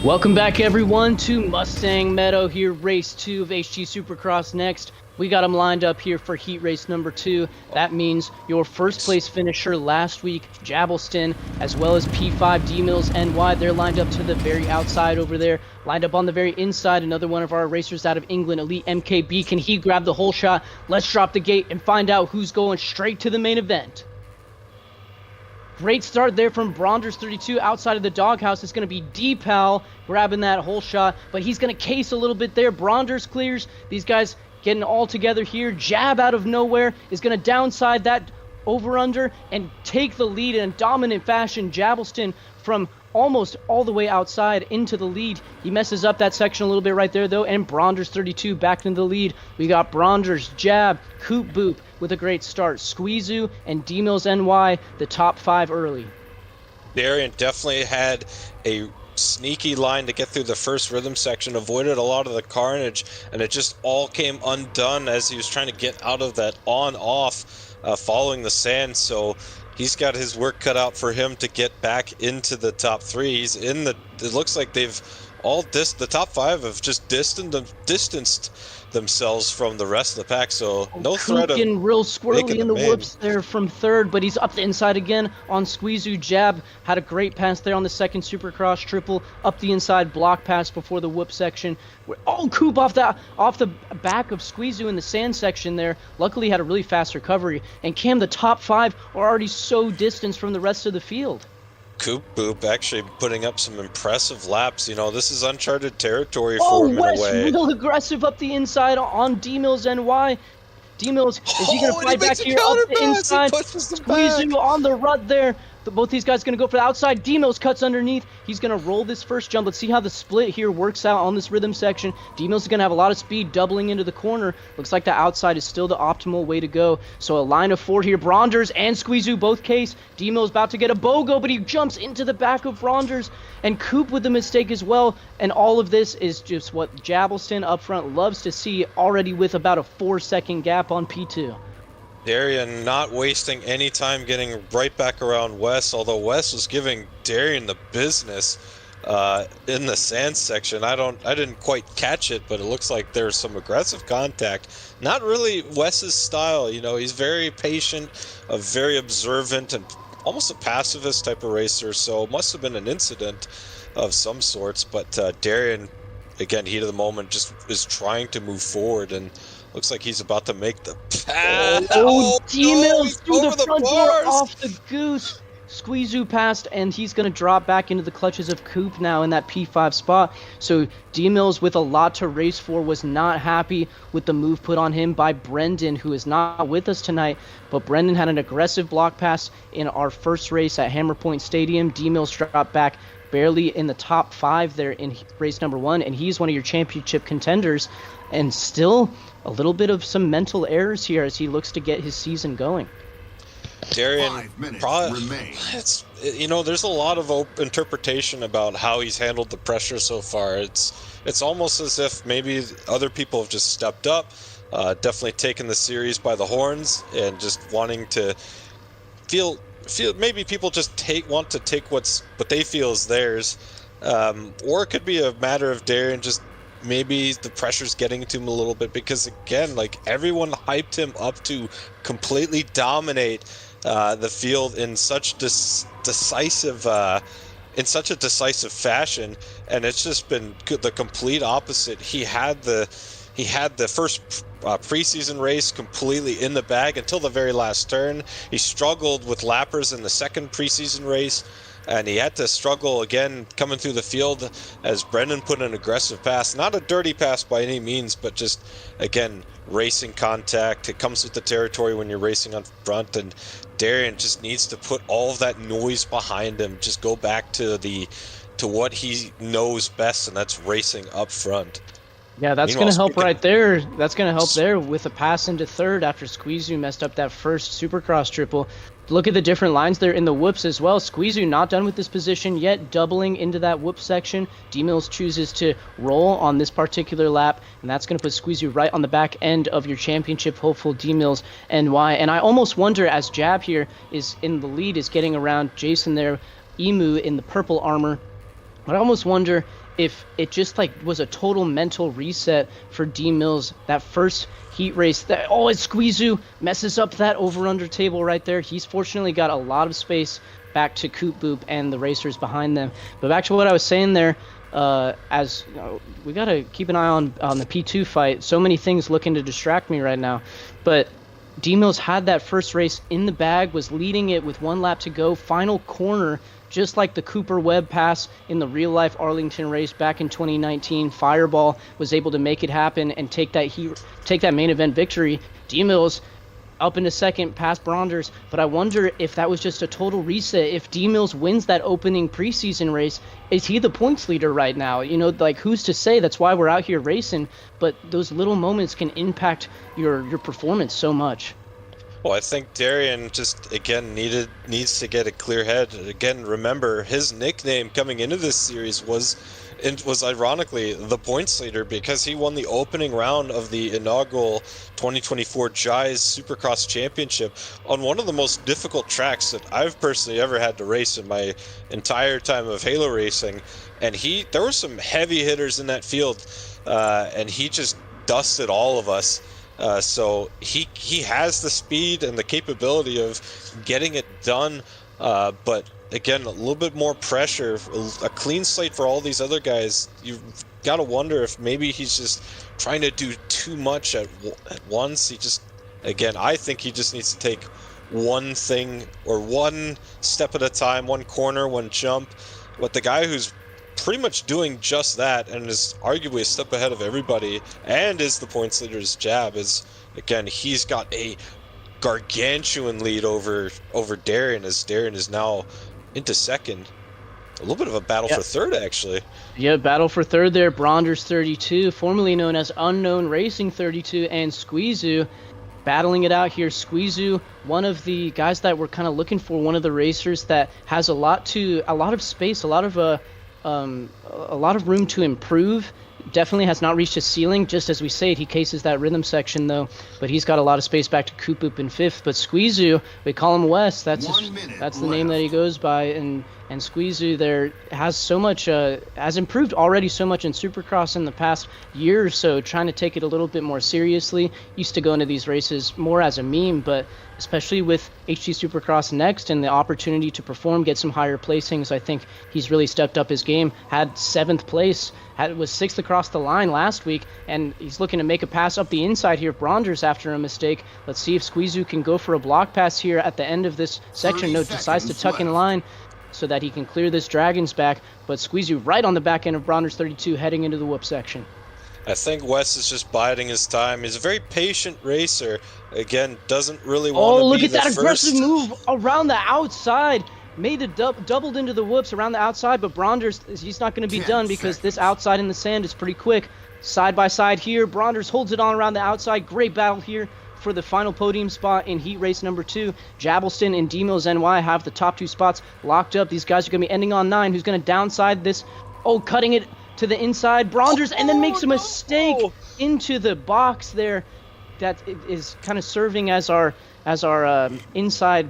Welcome back, everyone, to Mustang Meadow here, race 2 of HT Supercross Next. We got them lined up here for heat race number 2. That means your first place finisher last week, Jabbleston, as well as P5 D-Mills NY. They're lined up to the very outside over there. Lined up on the very inside, another one of our racers out of England, Elite MKB. Can he grab the whole shot? Let's drop the gate and find out who's going straight to the main event. Great start there from Bronders 32 outside of the doghouse. It's going to be D-Pal grabbing that whole shot, but he's going to case a little bit there. Bronders clears. These guys getting all together here. Jab out of nowhere is going to downside that over-under and take the lead in a dominant fashion. Jabbleston from almost all the way outside into the lead. He messes up that section a little bit right there, though, and Bronders 32 back into the lead. We got Bronders, Jab, Coop Boop with a great start. Squeezoo and D-Mills NY, the top 5 early. Darian definitely had a sneaky line to get through the first rhythm section, avoided a lot of the carnage, and it just all came undone as he was trying to get out of that on-off following the sand. So he's got his work cut out for him to get back into the top 3. He's in the, it looks like they've all the top 5 have just distanced themselves from the rest of the pack, so no threat of getting real squirrely in the win. whoops there from third, but he's up the inside again on Squeezoo. Jab had a great pass there on the second Supercross triple, up the inside block pass before the whoop section. Oh, Coop off the back of Squeezoo in the sand section there. Luckily had a really fast recovery, and Cam, the top 5 are already so distanced from the rest of the field. Coop Boop actually putting up some impressive laps. You know, this is uncharted territory for him in a way. Real aggressive up the inside on D-Mills NY. D-Mills, is he going to fly back here up the inside? Squeezing on the rut there. Both these guys going to go for the outside. D-Mills cuts underneath. He's going to roll this first jump. Let's see how the split here works out on this rhythm section. D-Mills is going to have a lot of speed doubling into the corner. Looks like the outside is still the optimal way to go. So a line of 4 here. Bronders and Squeezoo both case. D-Mills about to get a BOGO, but he jumps into the back of Bronders. And Coop with the mistake as well. And all of this is just what Jabbleston up front loves to see, already with about a 4-second gap on P2. Darian not wasting any time getting right back around Wes, although Wes was giving Darian the business in the sand section. I didn't quite catch it, but it looks like there's some aggressive contact. Not really Wes's style, you know, he's very patient, very observant, and almost a pacifist type of racer, so it must have been an incident of some sorts, but Darian, again, heat of the moment, just is trying to move forward, and looks like he's about to make the pass. Oh, D-Mills through the front door bars. off the goose. Squeezoo passed, and he's going to drop back into the clutches of Coop now in that P5 spot. So D-Mills, with a lot to race for, was not happy with the move put on him by Brendan, who is not with us tonight. But Brendan had an aggressive block pass in our first race at Hammer Point Stadium. D-Mills dropped back barely in the top 5 there in race number 1, and he's one of your championship contenders. And still a little bit of some mental errors here as he looks to get his season going. Darian, you know, there's a lot of interpretation about how he's handled the pressure so far. It's almost as if maybe other people have just stepped up, definitely taken the series by the horns, and just wanting to feel maybe people just want to take what they feel is theirs, or it could be a matter of Darian just maybe the pressure's getting to him a little bit, because again, like, everyone hyped him up to completely dominate the field in such decisive fashion, and it's just been the complete opposite. He had the first preseason race completely in the bag until the very last turn. He struggled with lappers in the second preseason race, and he had to struggle again coming through the field as Brendan put an aggressive pass. Not a dirty pass by any means, but just, again, racing contact. It comes with the territory when you're racing on front, and Darian just needs to put all of that noise behind him. Just go back to what he knows best, and that's racing up front. Yeah, that's going to help right there. That's going to help there with a pass into third after Squeezoo messed up that first Supercross triple. Look at the different lines there in the whoops as well. Squeezoo not done with this position yet, doubling into that whoop section. D-Mills chooses to roll on this particular lap, and that's going to put Squeezoo right on the back end of your championship hopeful D-Mills NY. And I almost wonder, as Jab here is in the lead, is getting around Jason there, Emu in the purple armor, but I almost wonder if it just like was a total mental reset for D Mills. That first heat race, that it's Squeezoo messes up that over-under table right there. He's fortunately got a lot of space back to Coop Boop and the racers behind them. But back to what I was saying there, as you know, we got to keep an eye on the P2 fight. So many things looking to distract me right now. But D-Mills had that first race in the bag, was leading it with 1 lap to go. Final corner, just like the Cooper Webb pass in the real-life Arlington race back in 2019. Fireball was able to make it happen and take that main event victory. D-Mills up into second past Bronders, but I wonder if that was just a total reset. If D-Mills wins that opening preseason race, is he the points leader right now? You know, like, who's to say? That's why we're out here racing, but those little moments can impact your performance so much. Well, I think Darian just, again, needs to get a clear head. Again, remember, his nickname coming into this series was ironically the points leader, because he won the opening round of the inaugural 2024 Jai's Supercross Championship on one of the most difficult tracks that I've personally ever had to race in my entire time of Halo racing. And there were some heavy hitters in that field, and he just dusted all of us. So he has the speed and the capability of getting it done, but again, a little bit more pressure, a clean slate for all these other guys. You've got to wonder if maybe he's just trying to do too much at once. I think he just needs to take one thing or one step at a time, one corner, one jump. But the guy who's pretty much doing just that and is arguably a step ahead of everybody and is the points leader's Jab again, he's got a gargantuan lead over Darian, as Darian is now into second. A little bit of a battle for third, actually. Yeah, battle for third there. Bronders 32, formerly known as Unknown Racing 32, and Squeezoo battling it out here. Squeezoo, one of the guys that we're kind of looking for, one of the racers that has a lot of space, a lot of room to improve. Definitely has not reached his ceiling. Just as we say it, he cases that rhythm section though, but he's got a lot of space back to Coop Boop in fifth. But Squeezoo, we call him Wes. That's the name that he goes by, and Squeezoo there has improved already so much in Supercross in the past year or so, trying to take it a little bit more seriously. Used to go into these races more as a meme, but especially with HT Supercross Next and the opportunity to perform, get some higher placings, I think he's really stepped up his game. Had 7th place, was 6th across the line last week, and he's looking to make a pass up the inside here. Bronders after a mistake. Let's see if Squeezoo can go for a block pass here at the end of this section. No, decides to tuck in line so that he can clear this Dragon's back, but Squeezoo right on the back end of Bronders 32 heading into the whoop section. I think Wes is just biding his time. He's a very patient racer. Again, doesn't really want to be the first. Oh, look at that aggressive move around the outside. Made it doubled into the whoops around the outside, but Bronders, he's not going to be done because this outside in the sand is pretty quick. Side by side here, Bronders holds it on around the outside. Great battle here for the final podium spot in heat race number 2. Jabbleston and D-Mills NY have the top 2 spots locked up. These guys are going to be ending on 9. Who's going to downside this? Oh, cutting it to the inside. Bronders, and then makes a mistake into the box there. That is kind of serving as our inside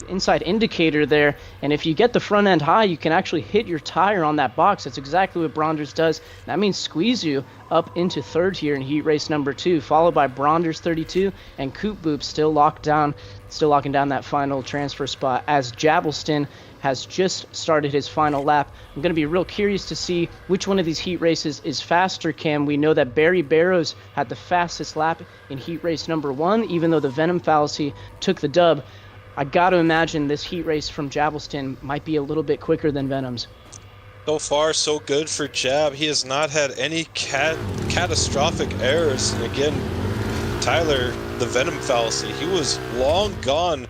inside indicator there, and if you get the front end high, you can actually hit your tire on that box. That's exactly what Bronders does. That means Squeezoo up into 3rd here in heat race number 2, followed by Bronders 32 and Coop Boop still locking down that final transfer spot, as Jabbleston has just started his final lap. I'm going to be real curious to see which one of these heat races is faster, Cam. We know that Barry Barrows had the fastest lap in heat race number 1, even though the Venom Fallacy took the dub. I got to imagine this heat race from Jabbleston might be a little bit quicker than Venom's. So far, so good for Jab. He has not had any catastrophic errors. And again, Tyler, the Venom Fallacy, he was long gone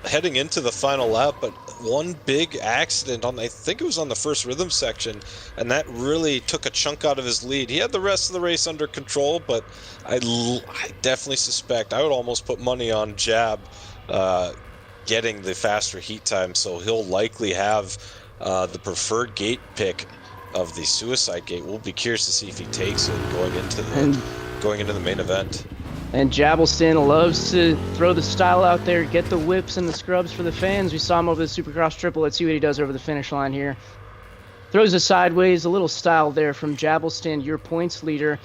heading into the final lap, but one big accident I think it was on the first rhythm section, and that really took a chunk out of his lead. He had the rest of the race under control, but I definitely suspect, I would almost put money on Jab getting the faster heat time, so he'll likely have the preferred gate pick of the Suicide Gate. We'll be curious to see if he takes it going into the main event. And Jabbleston loves to throw the style out there, get the whips and the scrubs for the fans. We saw him over the Supercross Triple. Let's see what he does over the finish line here. Throws it sideways, a little style there from Jabelstan, your points leader.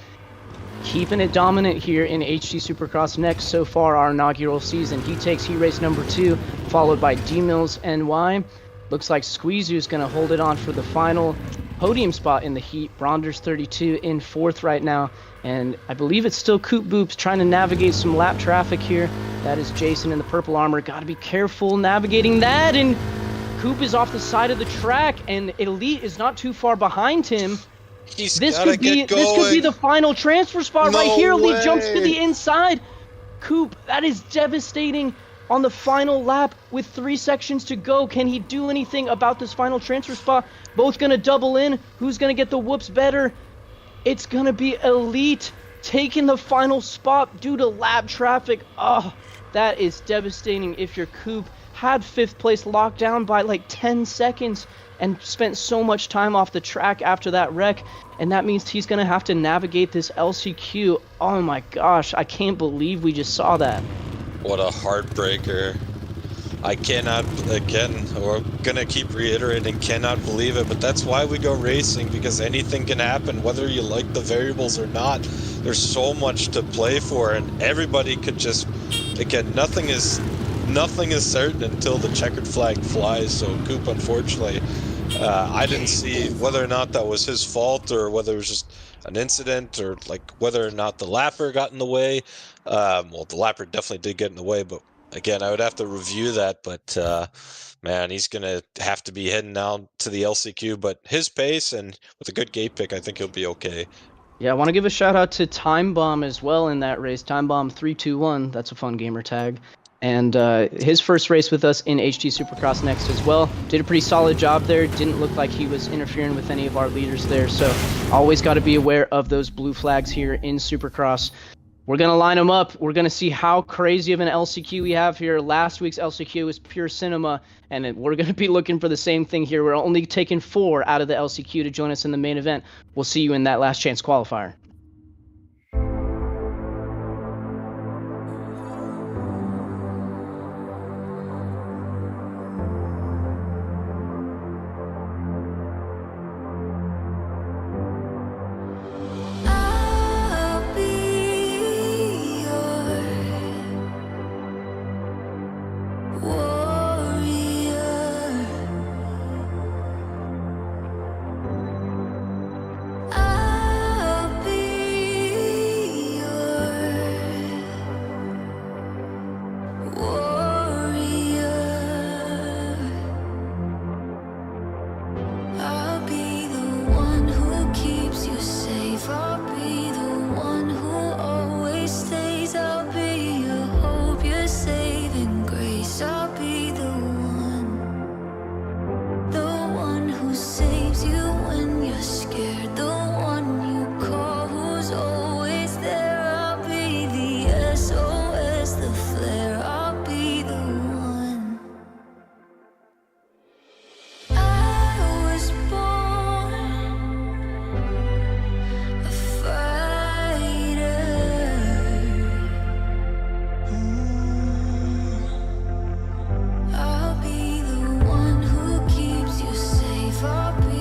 Keeping it dominant here in HT Supercross Next so far, our inaugural season. He takes heat race number 2, followed by D-Mills NY. Looks like Squeezu's going to hold it on for the final podium spot in the heat. Bronders 32 in 4th right now. And I believe it's still Coop Boops trying to navigate some lap traffic here. That is Jason in the purple armor. Got to be careful navigating that. And Coop is off the side of the track, and Elite is not too far behind him. This could be the final transfer spot right here. Elite jumps to the inside. Coop, that is devastating on the final lap with 3 sections to go. Can he do anything about this final transfer spot? Both gonna double in. Who's gonna get the whoops better? It's gonna be Elite taking the final spot due to lap traffic. Oh, that is devastating if you're Coop. Had 5th place locked down by like 10 seconds and spent so much time off the track after that wreck, and that means he's gonna have to navigate this LCQ. Oh my gosh, I can't believe we just saw that. What a heartbreaker. I cannot, again, we're gonna keep reiterating, cannot believe it, but that's why we go racing, because anything can happen, whether you like the variables or not. There's so much to play for, and everybody could just, again, nothing is certain until the checkered flag flies. So Coop, unfortunately, I didn't see whether or not that was his fault or whether it was just an incident or like whether or not the lapper got in the way. Well, the lapper definitely did get in the way, but again, I would have to review that. But man, he's gonna have to be heading down to the LCQ. But his pace and with a good gate pick, I think he'll be okay. Yeah, I want to give a shout out to Time Bomb as well in that race. Time Bomb 321. That's a fun gamer tag. And his first race with us in HT Supercross Next as well. Did a pretty solid job there. Didn't look like he was interfering with any of our leaders there. So always got to be aware of those blue flags here in Supercross. We're going to line them up. We're going to see how crazy of an LCQ we have here. Last week's LCQ was pure cinema, and we're going to be looking for the same thing here. We're only taking 4 out of the LCQ to join us in the main event. We'll see you in that last chance qualifier. I'll be your warrior. I'll be your warrior. I'll be the one who keeps you safe. I'll be the one who always stays. I'll be your hope, your saving grace. I'll be the one who saves you when you're scared. The one you call, who's always there. I'll be the SOS, the flare. I'll be the one. I was born a fighter. I'll be the one who keeps you safe. I'll be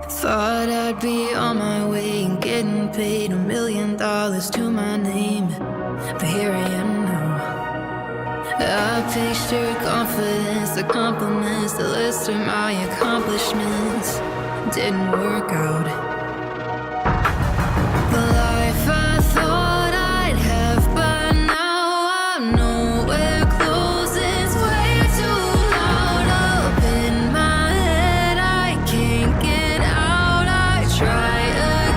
Thought I'd be on my way and getting paid $1 million to my name, but here I am now. I picture confidence, the compliments, the list of my accomplishments didn't work out. The life I thought I'd have, but now I'm nowhere close. It's way too loud up in my head. I can't get out. I try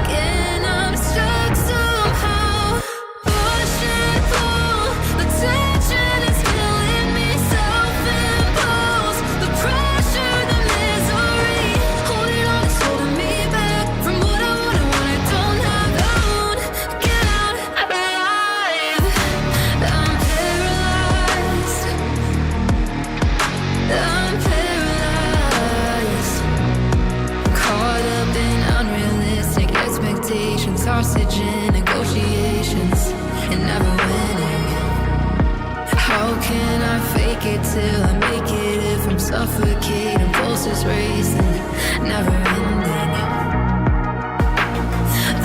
again. I'm stuck somehow. Push and pull. The tension is killing me. Self-imposed. The pressure, the misery. Holding on is holding me back from what I want and what I don't have. I won't get out alive. I'm paralyzed. I'm paralyzed. Caught up in unrealistic expectations, hostage in negotiations, and never winning. How can I fake it till I make it if I'm suffocating, pulses racing, never ending?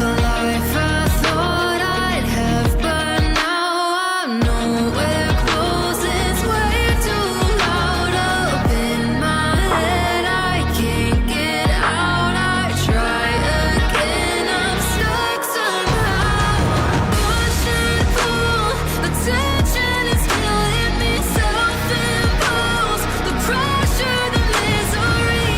The life I thought I'd have, but now I'm nowhere close. It's way too loud up in my head. I can't get out. I try again. I'm stuck somehow. Push and pull. The tension is killing me. Self-imposed. The pressure, the misery.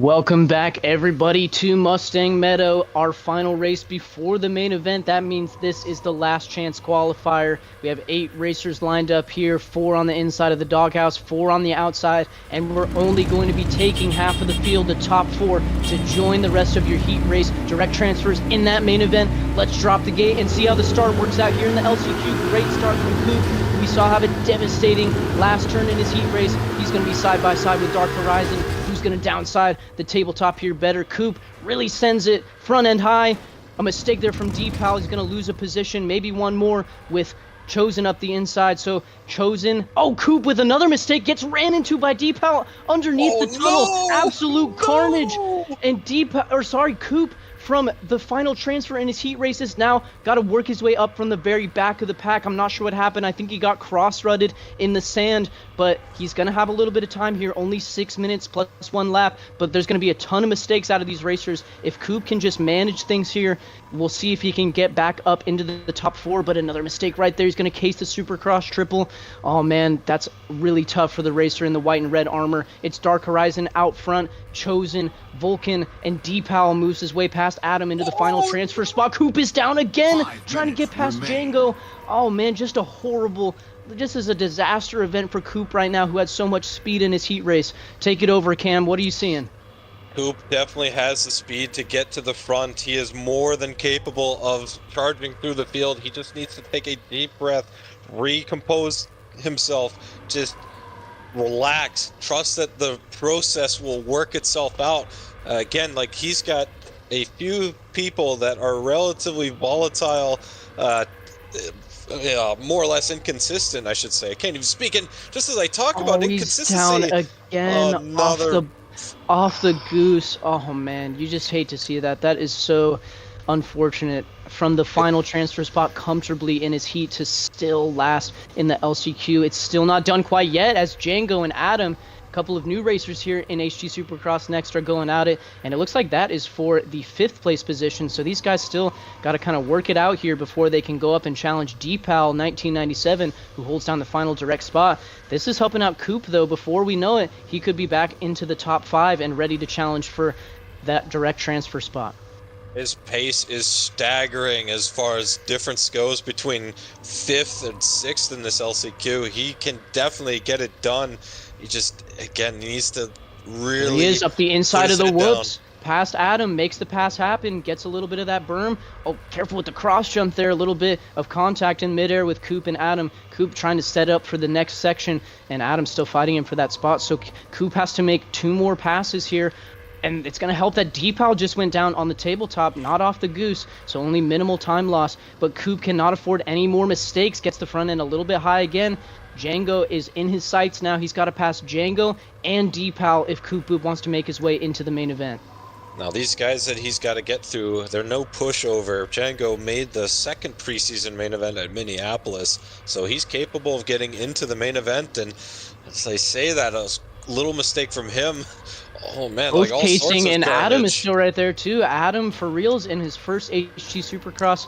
Welcome back, everybody, to Mustang Meadow, our final race before the main event. That means this is the last chance qualifier. We have 8 racers lined up here, 4 on the inside of the doghouse, 4 on the outside, and we're only going to be taking half of the field, the top 4, to join the rest of your heat race direct transfers in that main event. Let's drop the gate and see how the start works out here in the LCQ. Great start from Coop. We saw have a devastating last turn in his heat race. He's going to be side by side with Dark Horizon, who's going to downside the tabletop here better. Coop really sends it front end high. A mistake there from D-Pal. He's going to lose a position, maybe one more with Chosen up the inside. So Chosen, Coop with another mistake, gets ran into by D-Pal underneath the tunnel. No! Absolute carnage. And Coop, from the final transfer in his heat races, now got to work his way up from the very back of the pack. I'm not sure what happened. I think he got cross-rutted in the sand, but he's going to have a little bit of time here. Only 6 minutes plus 1 lap, but there's going to be a ton of mistakes out of these racers. If Coop can just manage things here, we'll see if he can get back up into the top 4, but another mistake right there. He's going to case the Supercross triple. Oh, man, that's really tough for the racer in the white and red armor. It's Dark Horizon out front. Chosen, Vulcan, and D-Pal moves his way past Adam into the final transfer spot. Coop is down again, trying to get past Django. Oh man, just is a disaster event for Coop right now, who had so much speed in his heat race. Take it over, Cam. What are you seeing? Coop definitely has the speed to get to the front. He is more than capable of charging through the field. He just needs to take a deep breath, recompose himself, just relax, trust that the process will work itself out. Again, like, he's got a few people that are relatively volatile, more or less inconsistent, I should say. I can't even speak. And just as I talk about inconsistency, he's down again, off the goose. Oh man, you just hate to see that. That is so unfortunate. From the final transfer spot comfortably in his heat to still last in the LCQ. It's still not done quite yet, as Django and Adam, a couple of new racers here in HT Supercross Next, are going at it, and it looks like that is for the 5th place position. So these guys still got to kind of work it out here before they can go up and challenge D-Pal 1997, who holds down the final direct spot. This is helping out Coop, though. Before we know it, he could be back into the top 5 and ready to challenge for that direct transfer spot. His pace is staggering as far as difference goes between 5th and 6th in this LCQ. He can definitely get it done. He just, again, needs to really... He is up the inside of the whoops. Past Adam, makes the pass happen, gets a little bit of that berm. Oh, careful with the cross jump there. A little bit of contact in midair with Coop and Adam. Coop trying to set up for the next section, and Adam still fighting him for that spot. So Coop has to make 2 more passes here. And it's going to help that D-Pal just went down on the tabletop, not off the goose, so only minimal time loss. But Coop cannot afford any more mistakes, gets the front end a little bit high again. Django is in his sights now. He's got to pass Django and D-Pal if Coop Boop wants to make his way into the main event. Now, these guys that he's got to get through, they're no pushover. Django made the 2nd preseason main event at Minneapolis, so he's capable of getting into the main event. And as I say that, a little mistake from him. Oh man, both like all casing, sorts of and garbage. Adam is still right there too. Adam for reals in his first HT Supercross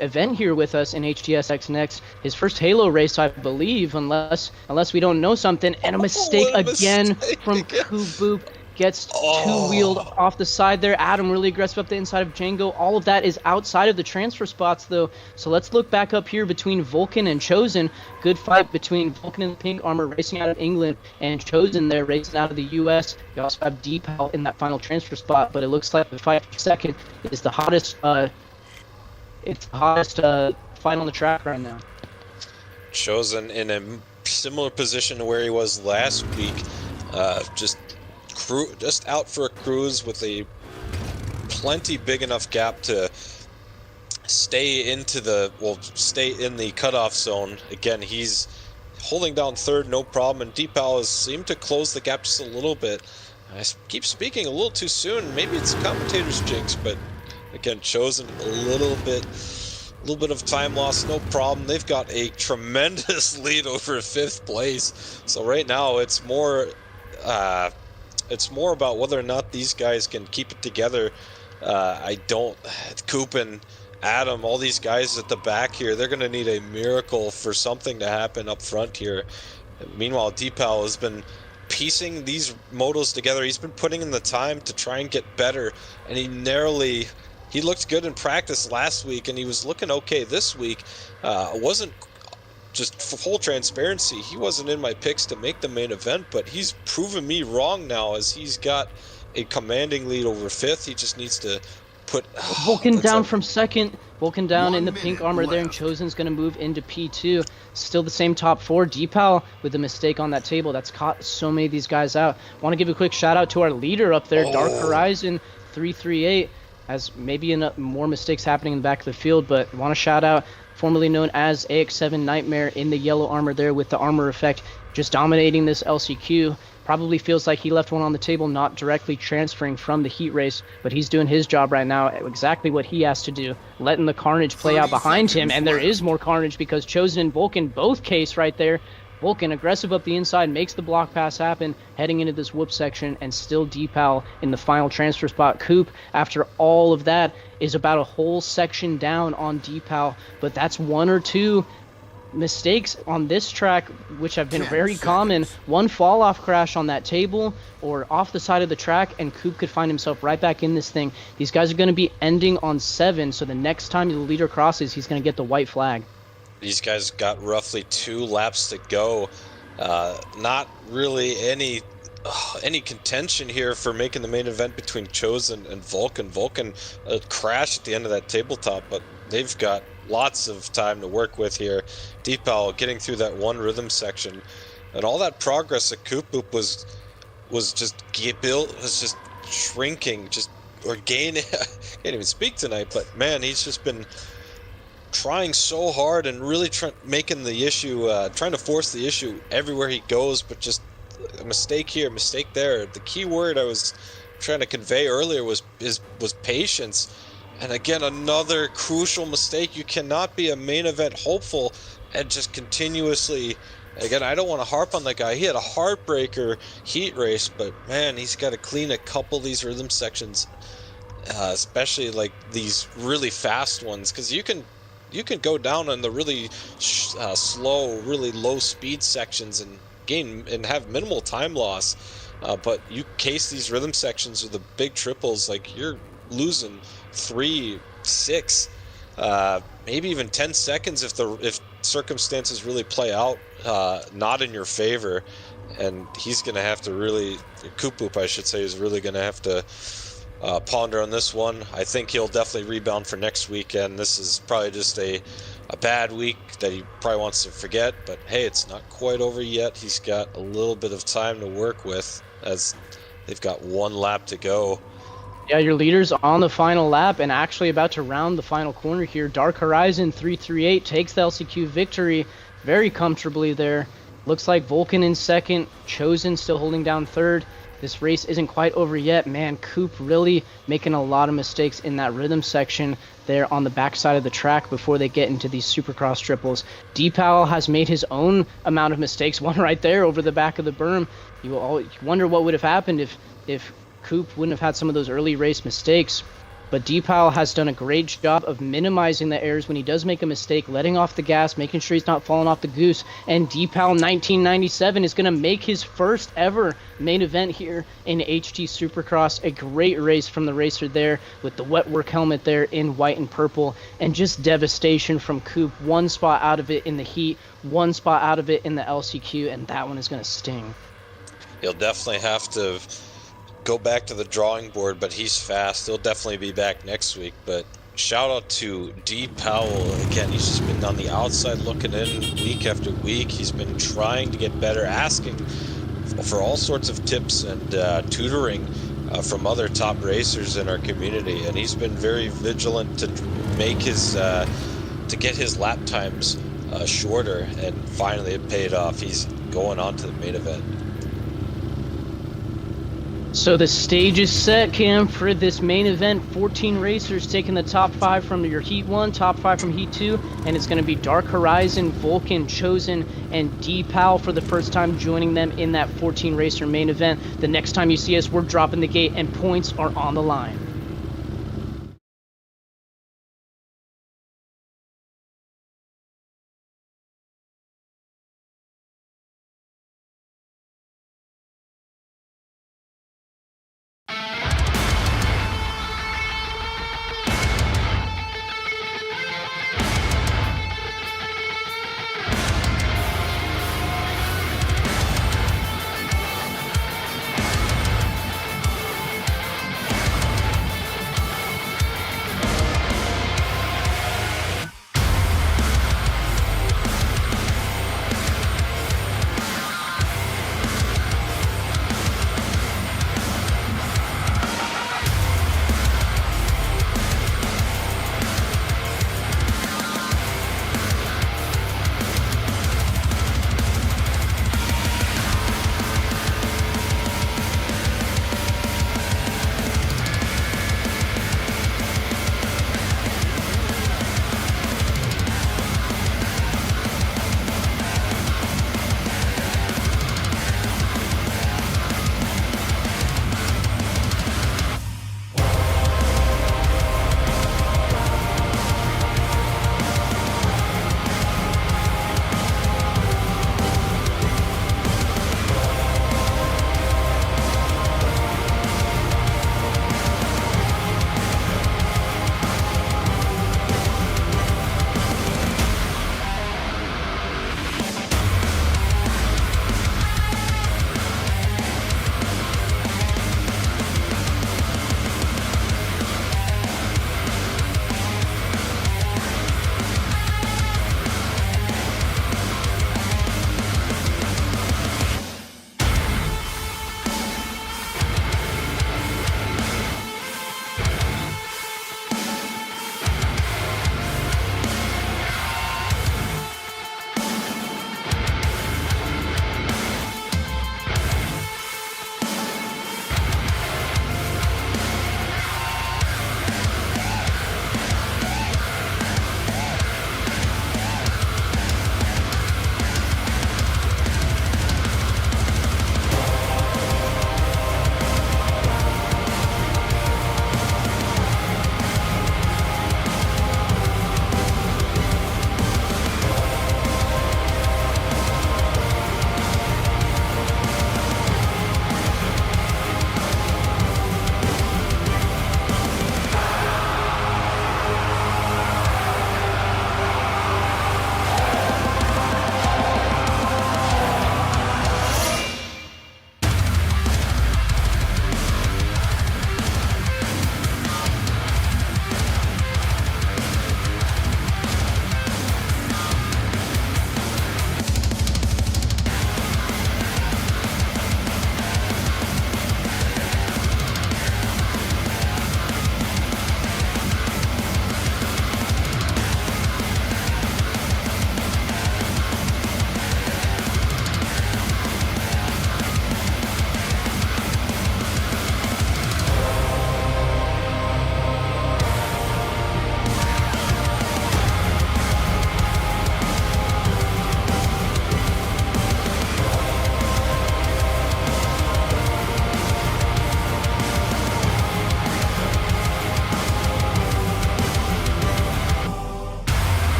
event here with us in HTSX Next. His first Halo race, I believe, unless we don't know something. And a mistake again from Coop Boop. Gets 2-wheeled off the side there. Adam really aggressive up the inside of Django. All of that is outside of the transfer spots, though. So let's look back up here between Vulcan and Chosen. Good fight between Vulcan in the pink armor racing out of England and Chosen there racing out of the U.S. You also have D-Pal in that final transfer spot, but it looks like the fight for second is the hottest. It's the hottest fight on the track right now. Chosen in a similar position to where he was last week. Just out for a cruise with a plenty big enough gap to stay in the cutoff zone. Again, he's holding down 3rd, no problem, and D-Pal has seemed to close the gap just a little bit. I keep speaking a little too soon. Maybe it's a commentator's jinx, but again, Chosen a little bit of time loss, no problem. They've got a tremendous lead over 5th place. So right now it's more about whether or not these guys can keep it together. Coop and Adam, all these guys at the back here, they're going to need a miracle for something to happen up front here. Meanwhile, D-Pal has been piecing these motos together. He's been putting in the time to try and get better, and he looked good in practice last week, and he was looking okay this week. Wasn't just for full transparency, he wasn't in my picks to make the main event, but he's proven me wrong now as he's got a commanding lead over fifth. He just needs to put Vulcan down from second. Vulcan down in the pink armor there, and Chosen's going to move into P2. Still the same top four. Deepal with a mistake on that table. That's caught so many of these guys out. Want to give a quick shout out to our leader up there, Dark Horizon 338. Has maybe more mistakes happening in the back of the field, but want to shout out formerly known as AX7 Nightmare in the yellow armor there with the armor effect, just dominating this LCQ. Probably feels like he left one on the table, not directly transferring from the heat race, but he's doing his job right now, exactly what he has to do, letting the carnage play out behind him, and there is more carnage because Chosen and Vulcan both case right there. Vulcan aggressive up the inside, makes the block pass happen, heading into this whoop section, and still Deepal in the final transfer spot. Coop, after all of that, is about a whole section down on Deepal, but that's one or two mistakes on this track which have been very common. One fall off crash on that table or off the side of the track, and Coop could find himself right back in this thing. These guys are going to be ending on 7, so the next time the leader crosses, he's going to get the white flag. These guys got roughly 2 laps to go. Not really any contention here for making the main event between Chosen and Vulcan. Vulcan crashed at the end of that tabletop, but they've got lots of time to work with here. Deepal getting through that one rhythm section, and all that progress that Koop was just shrinking, or gaining. Can't even speak tonight, but man, he's just been trying so hard and really making the issue, trying to force the issue everywhere he goes, but just a mistake here, mistake there. The key word I was trying to convey earlier was patience. And again, another crucial mistake. You cannot be a main event hopeful and just continuously. Again, I don't want to harp on that guy. He had a heartbreaker heat race, but man, he's got to clean a couple of these rhythm sections, especially like these really fast ones, because you can go down on the really slow, really low speed sections and gain and have minimal time loss. But you case these rhythm sections with the big triples, like you're losing 3, 6, maybe even 10 seconds if circumstances really play out not in your favor. And he's going to have to really, Koop, I should say, is really going to have to ponder on this one. I think he'll definitely rebound for next weekend. This is probably just a bad week that he probably wants to forget, but hey, it's not quite over yet. He's got a little bit of time to work with as they've got 1 lap to go. Yeah, your leader's on the final lap and actually about to round the final corner here. Dark Horizon 338 takes the LCQ victory very comfortably there. Looks like Vulcan in second, Chosen still holding down third. This race isn't quite over yet. Man, Coop really making a lot of mistakes in that rhythm section there on the backside of the track before they get into these Supercross triples. Deepal has made his own amount of mistakes, one right there over the back of the berm. You wonder what would have happened if Coop wouldn't have had some of those early race mistakes. But Deepal has done a great job of minimizing the errors when he does make a mistake, letting off the gas, making sure he's not falling off the goose. And Deepal 1997 is going to make his first ever main event here in HT Supercross. A great race from the racer there with the wet work helmet there in white and purple. And just devastation from Coop. 1 spot out of it in the heat, 1 spot out of it in the LCQ, and that one is going to sting. He'll definitely have to go back to the drawing board, but he's fast. He'll definitely be back next week. But shout out to D Powell again. He's just been on the outside looking in week after week. He's been trying to get better, asking for all sorts of tips and tutoring from other top racers in our community, and he's been very vigilant to make his to get his lap times shorter, and finally it paid off. He's going on to the main event. So the stage is set, Cam, for this main event. 14 racers taking the top 5 from your Heat 1, top 5 from Heat 2, and it's going to be Dark Horizon, Vulcan, Chosen, and Deepal for the first time joining them in that 14 racer main event. The next time you see us, we're dropping the gate and points are on the line.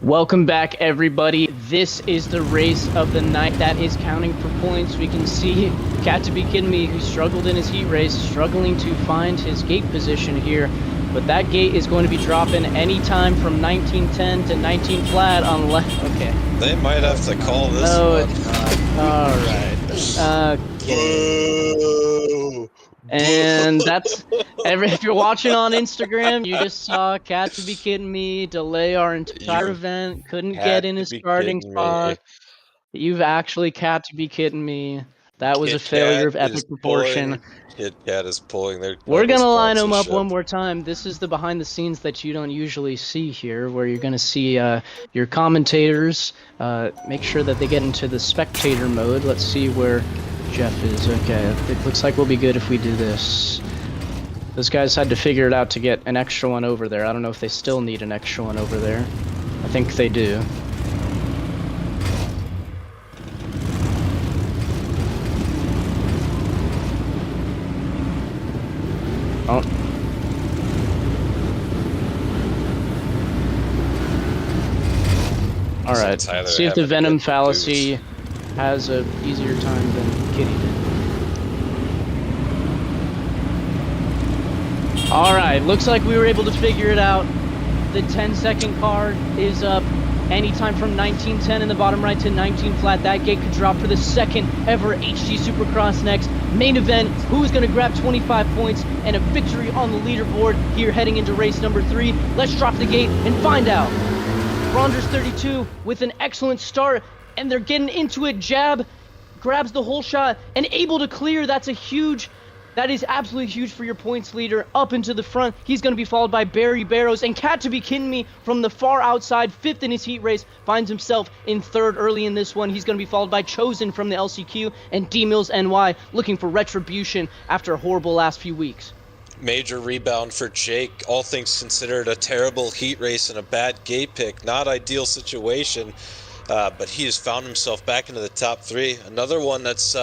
Welcome back, everybody. This is the race of the night that is counting for points. We can see Cat to be kidding me, who struggled in his heat race, struggling to find his gate position here. But that gate is going to be dropping anytime from 1910 to 19 flat unless... Okay. They might have to call this No, one. it's not. All right. Okay. Boo. And that's if you're watching on Instagram, you just saw Cat to be kidding me delay our entire You event, couldn't had get in to his be starting kidding me. spot. You've actually Cat to be kidding me. That was a Kit failure of Kat is epic proportion. Kit Kat is pulling their We're title gonna line them up sponsorship. one more time. This is the behind the scenes that you don't usually see here, where you're gonna see your commentators make sure that they get into the spectator mode. Let's see where Jeff is. Okay, it looks like we'll be good if we do this. Those guys had to figure it out to get an extra one over there. I don't know if they still need an extra one over there. I think they do. Oh. All right. Let's see if the Venom fallacy has a easier time than Kitty did. All right. Looks like we were able to figure it out. The 10-second card is up anytime from 1910 in the bottom right to 19 flat. That gate could drop for the second ever HT Supercross Next main event. Who is going to grab 25 points and a victory on the leaderboard here heading into race number 3? Let's drop the gate and find out. Bronders 32 with an excellent start, and they're getting into it. Jab grabs the whole shot and able to clear. That is absolutely huge for your points leader. Up into the front, he's going to be followed by Barry Barrows. And Cat to be kidding me, from the far outside, 5th in his heat race, finds himself in 3rd early in this one. He's going to be followed by Chosen from the LCQ and D-Mills NY, looking for retribution after a horrible last few weeks. Major rebound for Jake. All things considered, a terrible heat race and a bad gate pick. Not ideal situation, but he has found himself back into the top 3. Another one that's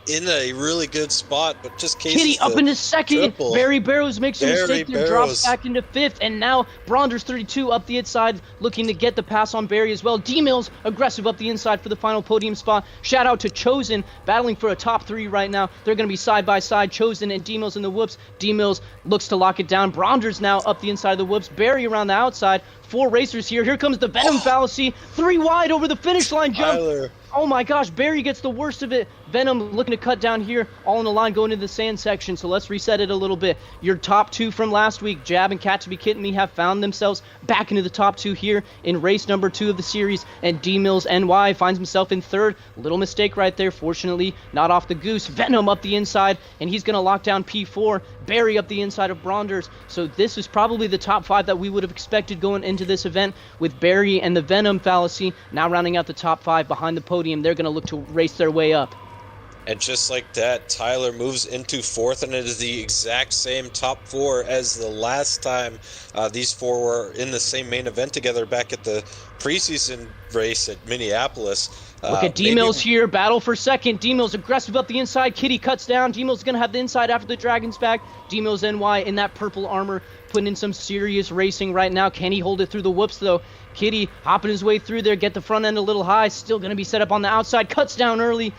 in a really good spot, but just cases Kitty up into 2nd. triple. Barry Barrows makes a mistake and drops Barrows. back into 5th. And now Bronders 32 up the inside, looking to get the pass on Barry as well. D-Mills aggressive up the inside for the final podium spot. Shout out to Chosen, battling for a top 3 right now. They're going to be side by side, Chosen and D-Mills in the whoops. D-Mills looks to lock it down. Bronders now up the inside of the whoops. Barry around the outside. 4 racers here. Here comes the Venom fallacy. 3 wide over the finish line jump. Tyler. Oh my gosh, Barry gets the worst of it. Venom looking to cut down here, all in the line going into the sand section. So let's reset it a little bit. Your top 2 from last week, Jab and Cat to be kidding me, have found themselves back into the top 2 here in race number 2 of the series. And D-Mills NY finds himself in 3rd. Little mistake right there. Fortunately, not off the goose. Venom up the inside, and he's going to lock down P4. Barry up the inside of Bronders. So this is probably the top 5 that we would have expected going into this event, with Barry and the Venom fallacy now rounding out the top 5 behind the podium. They're going to look to race their way up. And just like that, Tyler moves into 4th, and it is the exact same top 4 as the last time these 4 were in the same main event together back at the preseason race at Minneapolis. Look at D-Mills here, battle for 2nd. D-Mills aggressive up the inside. Kitty cuts down. D-Mills is going to have the inside after the Dragon's back. D-Mills NY in that purple armor, putting in some serious racing right now. Can he hold it through the whoops, though? Kitty hopping his way through there, get the front end a little high. Still going to be set up on the outside. Cuts down early.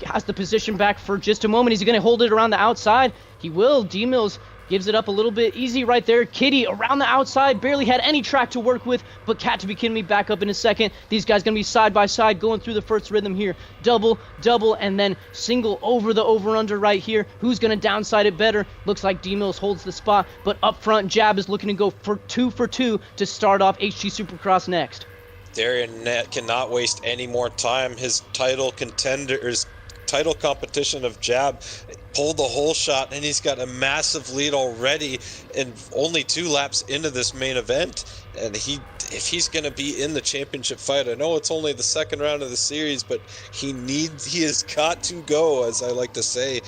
Has the position back for just a moment. Is he going to hold it around the outside? He will. D-Mills gives it up a little bit easy right there. Kitty around the outside, barely had any track to work with, but Cat to be kidding me back up in a second. These guys going to be side by side going through the first rhythm here. Double, and then single over the over-under right here. Who's going to downside it better? Looks like D-Mills holds the spot, but up front, Jab is looking to go for 2 for 2 to start off HT Supercross Next. Darian Nett cannot waste any more time. His title competition of Jab pulled the whole shot, and he's got a massive lead already and only 2 laps into this main event. And if he's going to be in the championship fight, I know it's only the 2nd round of the series, but he has got to go, as I like to say.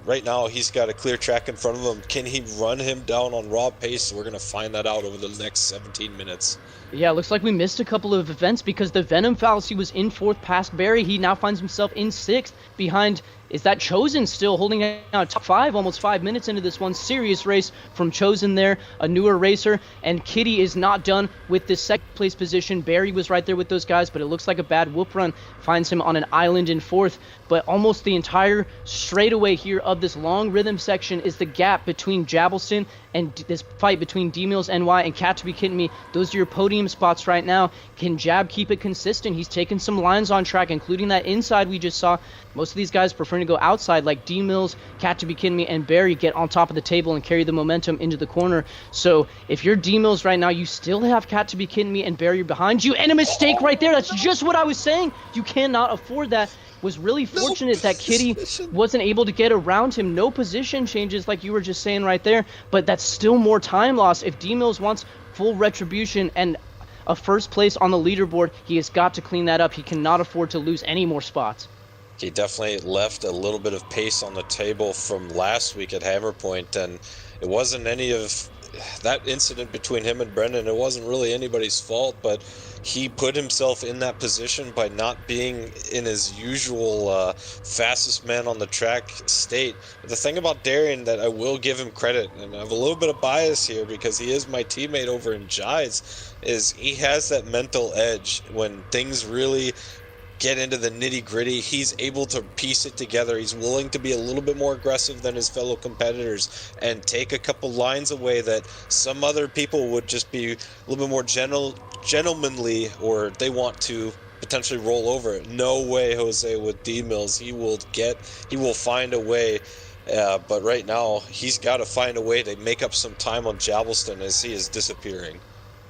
Right now, he's got a clear track in front of him. Can he run him down on raw pace? We're going to find that out over the next 17 minutes. Yeah, looks like we missed a couple of events because the Venom fallacy was in 4th past Barry. He now finds himself in 6th behind. Is that Chosen still holding out top 5, almost 5 minutes into this one? Serious race from Chosen there, a newer racer. And Kitty is not done with this second place position. Barry was right there with those guys, but it looks like a bad whoop run finds him on an island in fourth. But almost the entire straightaway here of this long rhythm section is the gap between Jabelston and this fight between D-Mills NY and Cat to Be Kidding Me. Those are your podium spots right now. Can Jab keep it consistent? He's taken some lines on track, including that inside we just saw. Most of these guys preferring to go outside, like D-Mills, Cat to Be Kidding Me, and Barry get on top of the table and carry the momentum into the corner. So if you're D-Mills right now, you still have Cat to Be Kidding Me and Barry behind you, and a mistake right there. That's just what I was saying. You cannot afford that. Was really fortunate that Kitty wasn't able to get around him. No position changes like you were just saying right there, but that's still more time loss. If D-Mills wants full retribution and a first place on the leaderboard, he has got to clean that up. He cannot afford to lose any more spots. He definitely left a little bit of pace on the table from last week at Hammer Point, and it wasn't any of that incident between him and Brendan. It wasn't really anybody's fault, but he put himself in that position by not being in his usual fastest man on the track state. But the thing about Darian that I will give him credit, and I have a little bit of bias here because he is my teammate over in Giants, is he has that mental edge when things really get into the nitty-gritty. He's able to piece it together. He's willing to be a little bit more aggressive than his fellow competitors and take a couple lines away that some other people would just be a little bit more gentlemanly, or they want to potentially roll over it. No way, Jose, with D-Mills. He will find a way. But right now, he's got to find a way to make up some time on Jabelston as he is disappearing.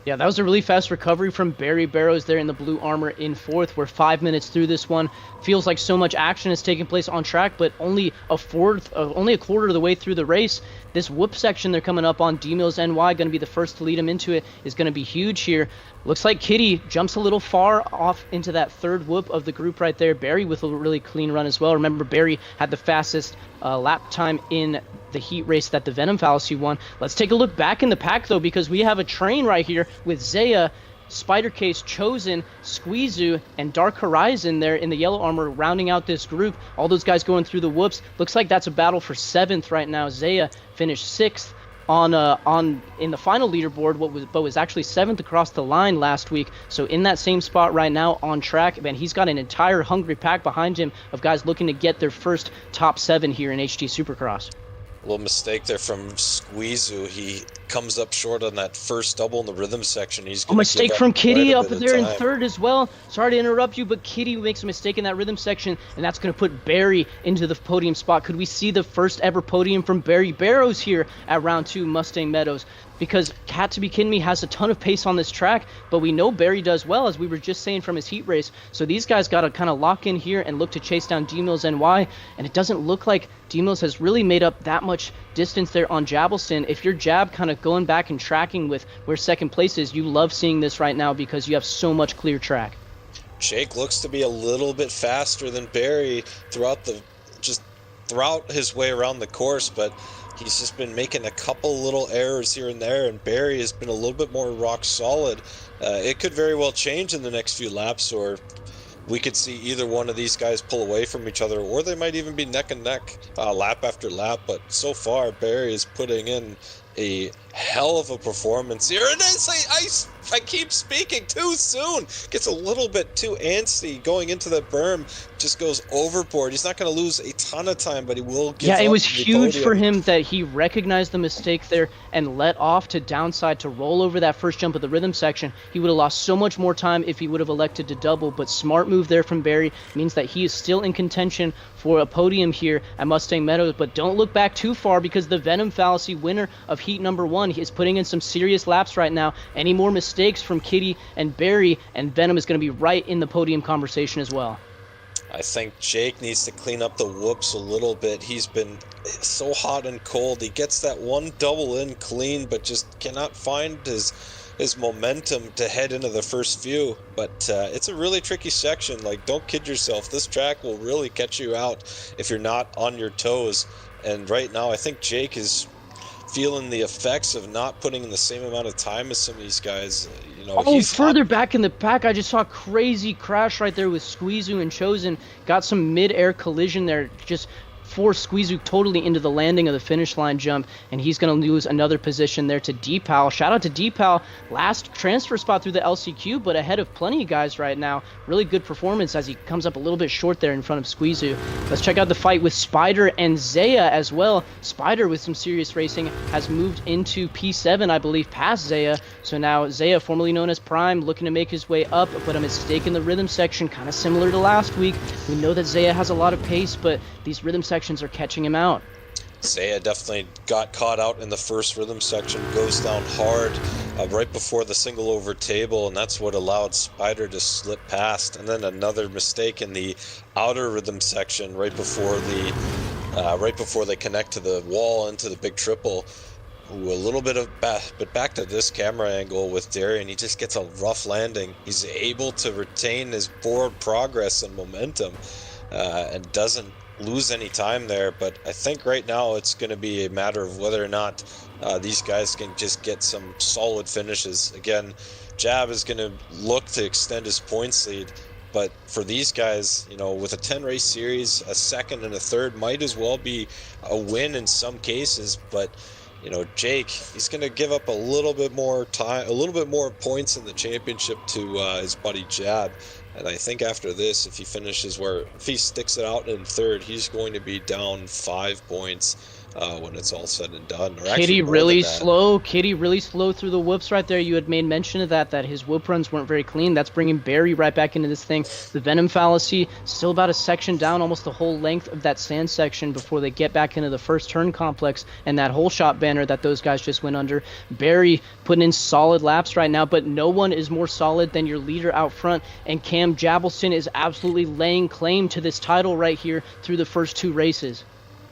Yeah, that was a really fast recovery from Barry Barrows there in the blue armor in fourth. We're 5 minutes through this one. Feels like so much action is taking place on track, but only a quarter of the way through the race. This whoop section they're coming up on, D-Mills NY, going to be the first to lead him into it, is going to be huge here. Looks like Kitty jumps a little far off into that third whoop of the group right there. Barry with a really clean run as well. Remember, Barry had the fastest lap time in the heat race that the Venom Fallacy won. Let's take a look back in the pack, though, because we have a train right here with Zaya, Spider Case, Chosen, Squeezoo, and Dark Horizon there in the yellow armor rounding out this group. All those guys going through the whoops. Looks like that's a battle for 7th right now. Zaya finished 6th in the final leaderboard, but was actually 7th across the line last week. So in that same spot right now on track, man, he's got an entire hungry pack behind him of guys looking to get their first top 7 here in HT Supercross. A little mistake there from Squeezoo. He comes up short on that first double in the rhythm section. He's a mistake from Kitty up there in third as well. Sorry to interrupt you, but Kitty makes a mistake in that rhythm section, and that's going to put Barry into the podium spot. Could we see the first ever podium from Barry Barrows here at round 2 Mustang Meadows? Because Cat to Be Kidding Me has a ton of pace on this track, but we know Barry does well, as we were just saying from his heat race. So these guys got to kind of lock in here and look to chase down D-Mills NY, and it doesn't look like D-Mills has really made up that much distance there on Jabelston. If your Jab kind of going back and tracking with where second place is, you love seeing this right now because you have so much clear track. Jake looks to be a little bit faster than Barry throughout his way around the course, but he's just been making a couple little errors here and there, and Barry has been a little bit more rock solid. It could very well change in the next few laps, or we could see either one of these guys pull away from each other, or they might even be neck and neck lap after lap. But so far, Barry is putting in a hell of a performance here. And I keep speaking too soon. Gets a little bit too antsy going into the berm. Just goes overboard. He's not going to lose a ton of time, but he will give up. Yeah, it was huge for him that he recognized the mistake there and let off to downside to roll over that first jump of the rhythm section. He would have lost so much more time if he would have elected to double, but smart move there from Barry means that he is still in contention for a podium here at Mustang Meadows. But don't look back too far, because the Venom Fallacy winner of heat number 1 is putting in some serious laps right now. Any more mistakes from Kitty and Barry, and Venom is going to be right in the podium conversation as well. I think Jake needs to clean up the whoops a little bit. He's been so hot and cold. He gets that one double in clean, but just cannot find his momentum to head into the first few. But it's a really tricky section. Like, don't kid yourself. This track will really catch you out if you're not on your toes. And right now, I think Jake is feeling the effects of not putting in the same amount of time as some of these guys. He's further back in the pack, I just saw a crazy crash right there with Squeezoo and Chosen. Got some mid-air collision there. Just force Squeezook totally into the landing of the finish line jump, and he's going to lose another position there to Deepal. Shout out to Deepal, last transfer spot through the LCQ, but ahead of plenty of guys right now. Really good performance as he comes up a little bit short there in front of Squeezook. Let's check out the fight with Spider and Zaya as well. Spider, with some serious racing, has moved into P7, I believe, past Zaya. So now Zaya, formerly known as Prime, looking to make his way up, but a mistake in the rhythm section, kind of similar to last week. We know that Zaya has a lot of pace, but these rhythm sections are catching him out. Zaya definitely got caught out in the first rhythm section, goes down hard right before the single over table, and that's what allowed Spider to slip past. And then another mistake in the outer rhythm section right before they connect to the wall into the big triple. Ooh, a little bit of but back to this camera angle with Darian, he just gets a rough landing. He's able to retain his forward progress and momentum and doesn't lose any time there. But I think right now it's going to be a matter of whether or not these guys can just get some solid finishes. Again, Jab is going to look to extend his points lead, but for these guys, you know, with a 10 race series, a second and a third might as well be a win in some cases. But you know, Jake, he's going to give up a little bit more time, a little bit more points in the championship to his buddy Jab. And I think after this, if he sticks it out in third, he's going to be down 5 points when it's all said and done. Kitty really slow. Kitty really slow through the whoops right there. You had made mention of that his whoop runs weren't very clean. That's bringing Barry right back into this thing. The Venom Fallacy still about a section down, almost the whole length of that sand section before they get back into the first turn complex and that whole shot banner that those guys just went under. Barry putting in solid laps right now, but no one is more solid than your leader out front, and Cam Jabelson is absolutely laying claim to this title right here through the first 2 races.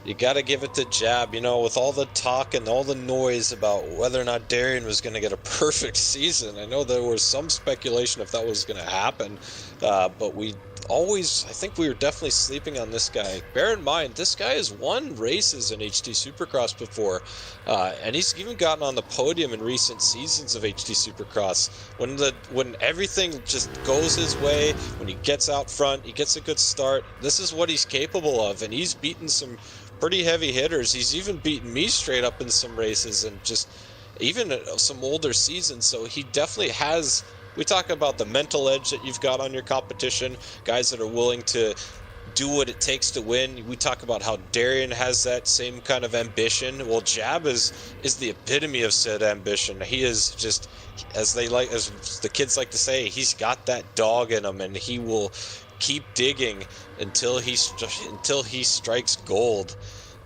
You got to give it to Jab, you know, with all the talk and all the noise about whether or not Darian was going to get a perfect season. I know there was some speculation if that was going to happen, but I think we were definitely sleeping on this guy. Bear in mind, this guy has won races in HT Supercross before, and he's even gotten on the podium in recent seasons of HT Supercross. When everything just goes his way, when he gets out front, he gets a good start, this is what he's capable of, and he's beaten some pretty heavy hitters. He's even beaten me straight up in some races and just even some older seasons. So he definitely has, we talk about the mental edge that you've got on your competition, guys that are willing to do what it takes to win. We talk about how Darian has that same kind of ambition. Well, Jab is the epitome of said ambition. He is just, as the kids like to say, he's got that dog in him, and he will keep digging until he strikes gold,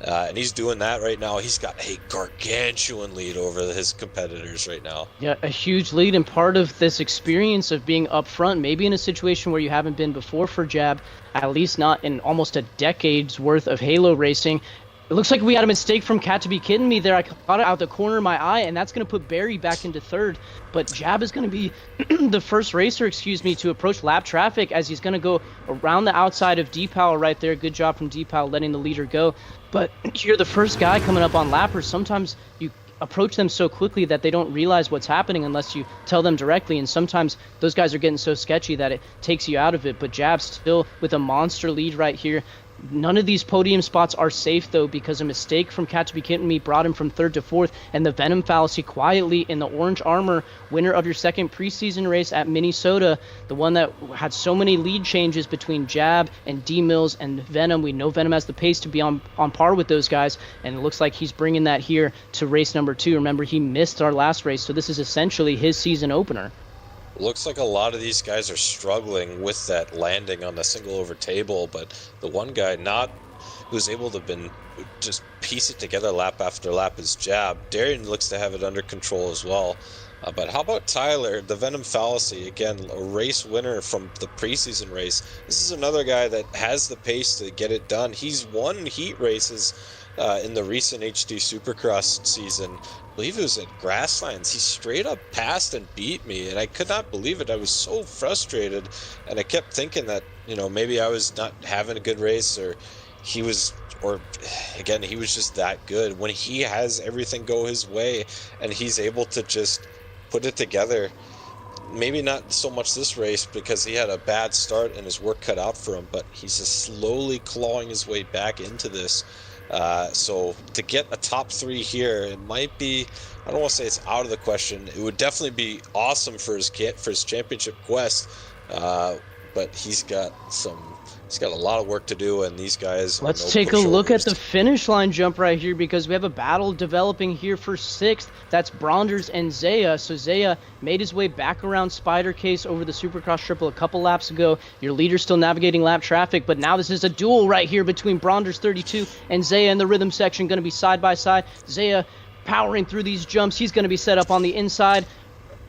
and he's doing that right now. He's got a gargantuan lead over his competitors right now. Yeah, a huge lead, and part of this experience of being up front, maybe in a situation where you haven't been before for Jab, at least not in almost a decade's worth of Halo racing. It looks like we had a mistake from Cat to be kidding me there. I caught it out the corner of my eye, and that's going to put Barry back into third. But Jab is going to be the first racer, to approach lap traffic, as he's going to go around the outside of Deepal right there. Good job from Deepal letting the leader go. But you're the first guy coming up on lappers. Sometimes you approach them so quickly that they don't realize what's happening unless you tell them directly, and sometimes those guys are getting so sketchy that it takes you out of it. But Jab still with a monster lead right here. None of these podium spots are safe, though, because a mistake from Cat to be Kitten Me brought him from third to fourth, and the Venom Fallacy quietly in the orange armor, winner of your second preseason race at Minnesota, the one that had so many lead changes between Jab and D-Mills and Venom. We know Venom has the pace to be on par with those guys, and it looks like he's bringing that here to race number 2. Remember, he missed our last race, so this is essentially his season opener. Looks like a lot of these guys are struggling with that landing on the single over table, but the one guy who's able to just piece it together lap after lap is Jab. Darian looks to have it under control as well. But how about Tyler, the Venom Fallacy, again, a race winner from the preseason race. This is another guy that has the pace to get it done. He's won heat races in the recent HT Supercross season. I believe it was at Grasslands. He straight up passed and beat me, and I could not believe it. I was so frustrated, and I kept thinking that, you know, maybe I was not having a good race, or he was just that good. When he has everything go his way and he's able to just put it together, maybe not so much this race because he had a bad start and his work cut out for him, but he's just slowly clawing his way back into this. So to get a top 3 here, it might be, I don't want to say it's out of the question. It would definitely be awesome for his championship quest, but he's got a lot of work to do, and these guys. Let's take a look at the finish line jump right here, because we have a battle developing here for 6th. That's Bronders and Zaya. So Zaya made his way back around Spider Case over the Supercross Triple a couple laps ago. Your leader's still navigating lap traffic, but now this is a duel right here between Bronders 32 and Zaya in the rhythm section, going to be side by side. Zaya powering through these jumps. He's going to be set up on the inside.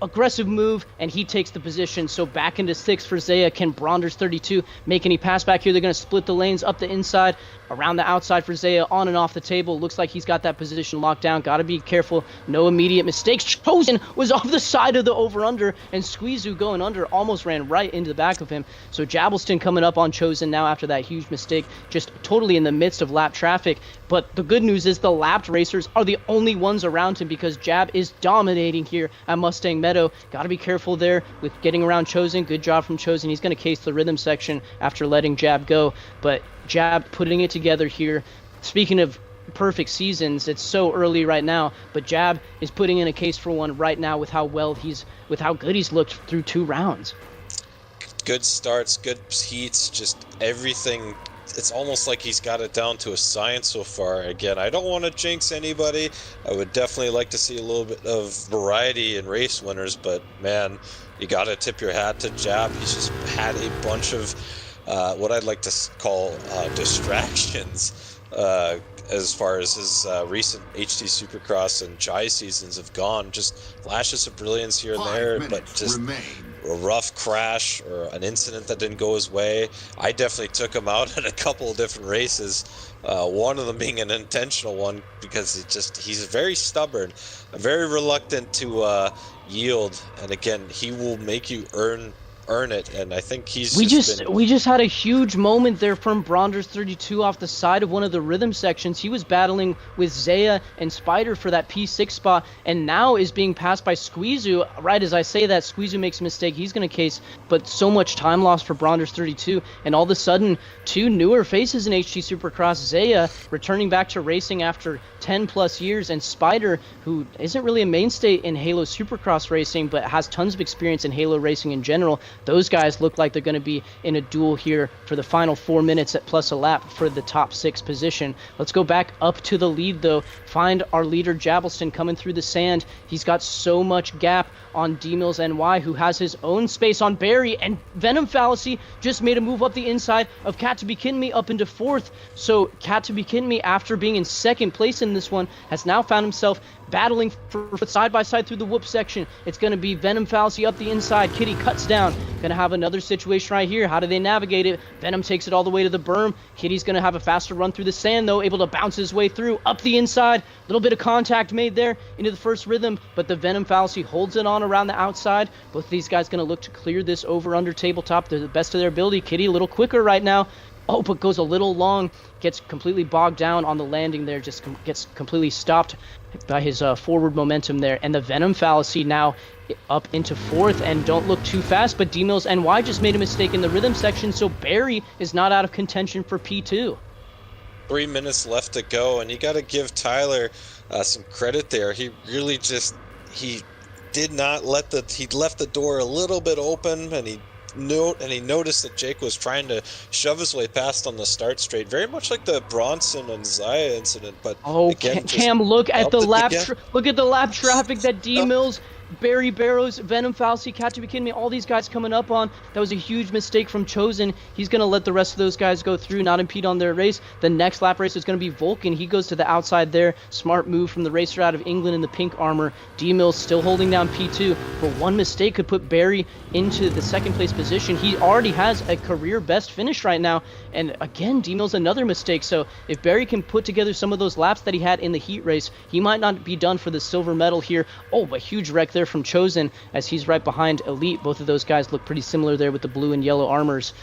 Aggressive move, and he takes the position. So back into 6th for Zaya. Can Bronders 32 make any pass back here? They're going to split the lanes up the inside, around the outside for Zaya, on and off the table. Looks like he's got that position locked down. Got to be careful. No immediate mistakes. Chosen was off the side of the over-under, and Squeezoo going under almost ran right into the back of him. So Jabbleston coming up on Chosen now after that huge mistake, just totally in the midst of lap traffic. But the good news is the lapped racers are the only ones around him, because Jab is dominating here at Mustang Meadow. Got to be careful there with getting around Chosen. Good job from Chosen. He's going to case the rhythm section after letting Jab go. But Jab putting it together here. Speaking of perfect seasons, it's so early right now, but Jab is putting in a case for one right now with how good he's looked through 2 rounds. Good starts, good heats, just everything. It's almost like he's got it down to a science so far. Again, I don't want to jinx anybody. I would definitely like to see a little bit of variety in race winners, but man, you got to tip your hat to Jab. He's just had a bunch of what I'd like to call distractions as far as his recent HT Supercross and Jai seasons have gone. Just flashes of brilliance here and there, but just a rough crash or an incident that didn't go his way. I definitely took him out in a couple of different races, one of them being an intentional one, because he's very stubborn, very reluctant to yield, and again, he will make you earn it, and I think we just had a huge moment there from Bronders 32 off the side of one of the rhythm sections. He was battling with Zaya and Spider for that P6 spot, and now is being passed by Squeezoo. Right as I say that, Squeezoo makes a mistake, he's going to case, but so much time lost for Bronders 32, and all of a sudden 2 newer faces in HT Supercross. Zaya returning back to racing after 10 plus years, and Spider, who isn't really a mainstay in Halo Supercross racing but has tons of experience in Halo racing in general. Those guys look like they're going to be in a duel here for the final 4 minutes at plus a lap for the top 6 position. Let's go back up to the lead though. Find our leader Jabbleston coming through the sand. He's got so much gap on D-Mills NY, who has his own space on Barry, and Venom Fallacy just made a move up the inside of Cat to Be Kidding Me up into 4th. So Cat to Be Kidding Me, after being in 2nd place in this one, has now found himself battling for side by side through the whoop section. It's going to be Venom Fallacy up the inside. Kitty cuts down. Going to have another situation right here. How do they navigate it? Venom takes it all the way to the berm. Kitty's going to have a faster run through the sand though, able to bounce his way through up the inside. A little bit of contact made there into the first rhythm, but the Venom Fallacy holds it on around the outside. Both of these guys going to look to clear this over under tabletop to the best of their ability. Kitty a little quicker right now. Oh, but goes a little long, gets completely bogged down on the landing there, just gets completely stopped by his forward momentum there. And the Venom Fallacy now up into 4th, and don't look too fast, but D-Mills NY just made a mistake in the rhythm section, so Barry is not out of contention for P2. 3 minutes left to go, and you got to give Tyler some credit there. He really he left the door a little bit open, and he noticed that Jake was trying to shove his way past on the start straight, very much like the Bronson and Zaya incident. But again, Cam, look at the lap traffic that D-Mills, Barry Barrows, Venom Fallacy, Cat to Be Kidding Me, all these guys coming up on. That was a huge mistake from Chosen. He's going to let the rest of those guys go through, not impede on their race. The next lap race is going to be Vulcan. He goes to the outside there. Smart move from the racer out of England in the pink armor. D-Mills still holding down P2, but one mistake could put Barry into the 2nd place position. He already has a career best finish right now, and again, D-Mills another mistake. So if Barry can put together some of those laps that he had in the heat race, he might not be done for the silver medal here. Oh, but huge wreck there from Chosen as he's right behind Elite. Both of those guys look pretty similar there with the blue and yellow armors.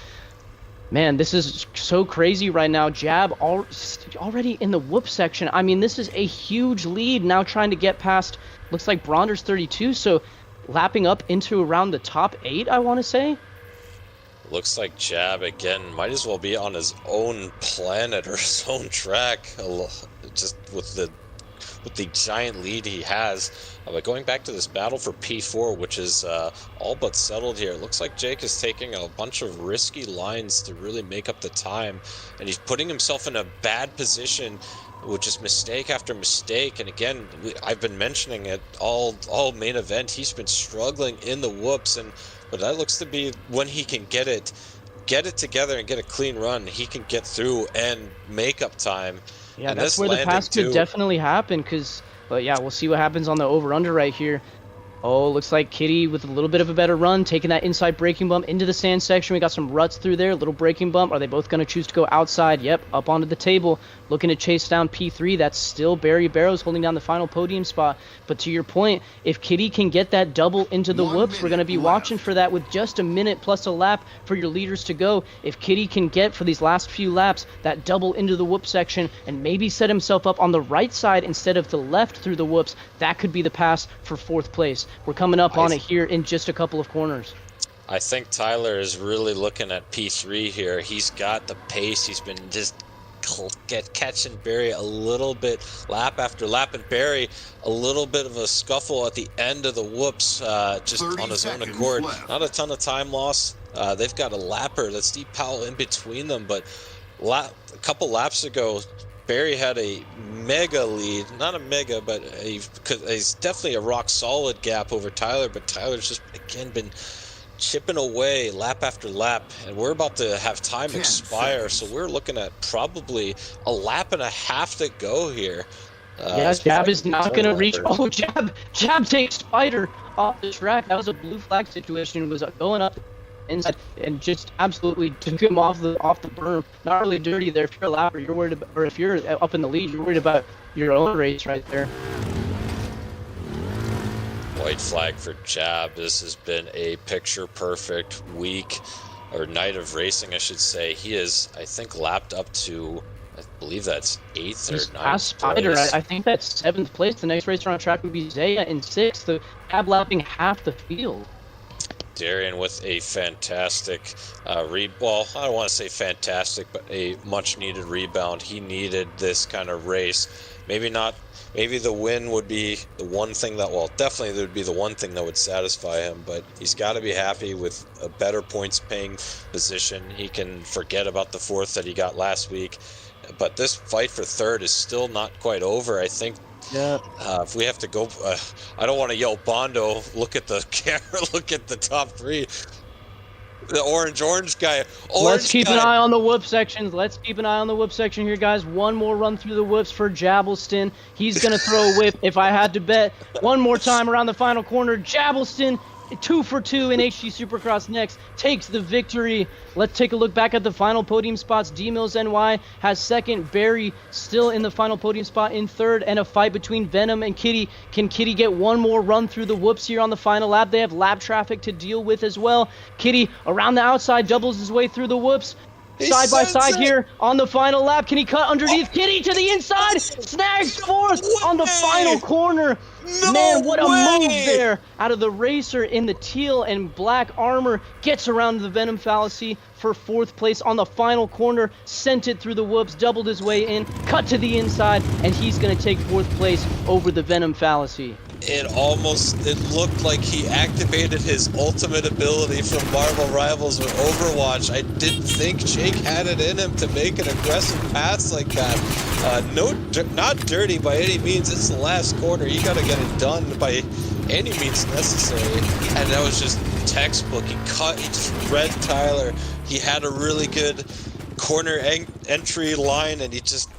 Man, this is so crazy right now. Jab already in the whoop section. I mean, this is a huge lead now, trying to get past, looks like Bronders 32. So lapping up into around the top 8, I want to say. Looks like Jab again might as well be on his own planet or his own track, just with the giant lead he has. But going back to this battle for P4, which is all but settled here, it looks like Jake is taking a bunch of risky lines to really make up the time, and he's putting himself in a bad position with just mistake after mistake. And again, I've been mentioning it all main event, he's been struggling in the whoops, but that looks to be when he can get it together and get a clean run, he can get through and make up time. Yeah, and that's where the pass could definitely happen, but yeah, we'll see what happens on the over-under right here. Oh, looks like Kitty with a little bit of a better run, taking that inside braking bump into the sand section. We got some ruts through there, little braking bump. Are they both going to choose to go outside? Yep, up onto the table, looking to chase down P3. That's still Barry Barrows holding down the final podium spot. But to your point, if Kitty can get that double into the whoops, we're going to be watching for that with just a minute plus a lap for your leaders to go. If Kitty can get, for these last few laps, that double into the whoop section and maybe set himself up on the right side instead of the left through the whoops, that could be the pass for 4th place. We're coming up on it here in just a couple of corners. I think Tyler is really looking at P3 here. He's got the pace. He's been just catching Barry a little bit lap after lap, and Barry a little bit of a scuffle at the end of the whoops, just on his own accord. Not a ton of time loss. They've got a lapper, that's Steve Powell, in between them, but a couple laps ago, Barry had a mega lead, not a mega, but he's definitely a rock solid gap over Tyler, but Tyler's just, again, been chipping away lap after lap, and we're about to have time expire, so we're looking at probably a lap and a half to go here. Yeah, Jab is not going to reach. Oh, Jab takes Spider off the track. That was a blue flag situation. It was going up inside and just absolutely took him off the berm. Not really dirty there. If you're a lapper, you're worried about, or if you're up in the lead, you're worried about your own race right there. White flag for Jab. This has been a picture-perfect week, or night of racing, I should say. He is, I think, lapped up to, I believe that's 8th or 9th Spider. I think that's 7th place. The next racer on track would be Zaya in 6th. The Jab lapping half the field. Darian with a fantastic well, I don't want to say fantastic, but a much-needed rebound. He needed this kind of race. Maybe the win would be the one thing that, well, definitely there would be the one thing that would satisfy him, but he's got to be happy with a better points-paying position. He can forget about the 4th that he got last week, but this fight for 3rd is still not quite over. I think if we have to go, I don't want to yell Bondo, look at the camera, look at the top 3. The orange guy. Let's keep an eye on the whoop sections. Let's keep an eye on the whoop section here, guys. One more run through the whoops for Jabbleston. He's going to throw a whip if I had to bet. One more time around the final corner. Jabbleston, 2 for 2 in HT Supercross Next, takes the victory. Let's take a look back at the final podium spots. D-Mills NY has 2nd. Barry still in the final podium spot in 3rd, and a fight between Venom and Kitty. Can Kitty get one more run through the whoops here on the final lap? They have lap traffic to deal with as well. Kitty around the outside doubles his way through the whoops. Side by side here on the final lap. Can he cut underneath? Kitty to the inside. Snags 4th on the final corner. Man, what a move there out of the racer in the teal and black armor. Gets around the Venom fallacy for 4th place on the final corner. Sent it through the whoops, doubled his way in, cut to the inside, and he's going to take 4th place over the Venom fallacy. It looked like he activated his ultimate ability from Marvel Rivals with Overwatch. I didn't think Jake had it in him to make an aggressive pass like that. Not dirty by any means. It's the last corner. You got to get it done by any means necessary. And that was just textbook. He just read Tyler. He had a really good corner entry line, and he just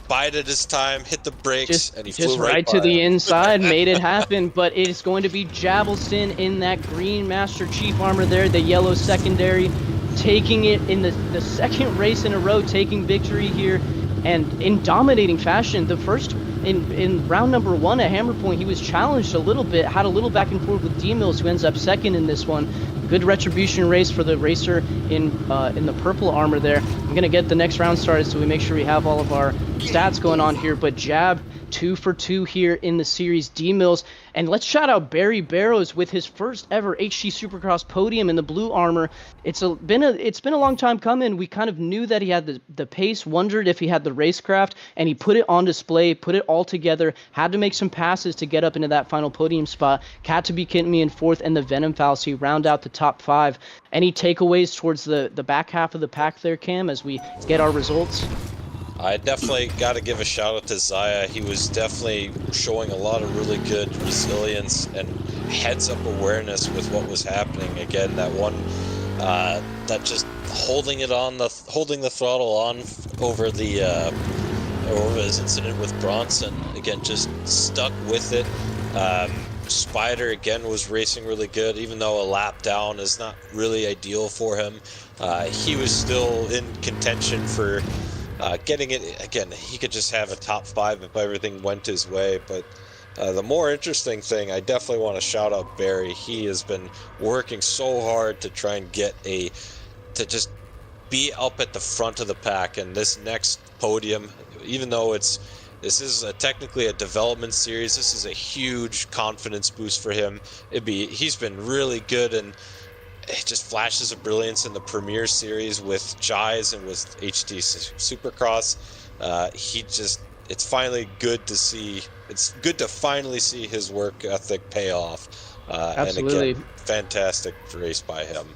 bided his time, hit the brakes, and he flew right to the inside, made it happen. But it is going to be Jabbleston in that green Master Chief armor there, the yellow secondary, taking it in the 2nd race in a row, taking victory here, and in dominating fashion. The first in round number 1 at Hammer Point, he was challenged a little bit, had a little back and forth with D-Mills, who ends up 2nd in this one. Good retribution race for the racer in the purple armor there. I'm gonna get the next round started, so we make sure we have all of our stats going on here, but Jab 2 for 2 here in the series. D-Mills, and let's shout out Barry Barrows with his first ever HT Supercross podium in the blue armor. It's been a long time coming. We kind of knew that he had the pace, wondered if he had the racecraft, and he put it on display, put it all together, had to make some passes to get up into that final podium spot. Cat to be kidding me in fourth, and the Venom Fallacy round out the top 5. Any takeaways towards the back half of the pack there, Cam, as we get our results? I definitely got to give a shout out to Zaya. He was definitely showing a lot of really good resilience and heads-up awareness with what was happening. Again, that one, that just holding the throttle on over his incident with Bronson. Again, just stuck with it. Spider again was racing really good, even though a lap down is not really ideal for him. He was still in contention for getting it. Again, he could just have a top 5 if everything went his way. But the more interesting thing, I definitely want to shout out Barry. He has been working so hard to try and to just be up at the front of the pack. And this next podium, even though this is technically a development series, this is a huge confidence boost for him. He's been really good, and it just flashes of brilliance in the Premier Series with Jais and with HT Supercross. It's finally good to see. It's good to finally see his work ethic pay off. Absolutely. And again, fantastic race by him.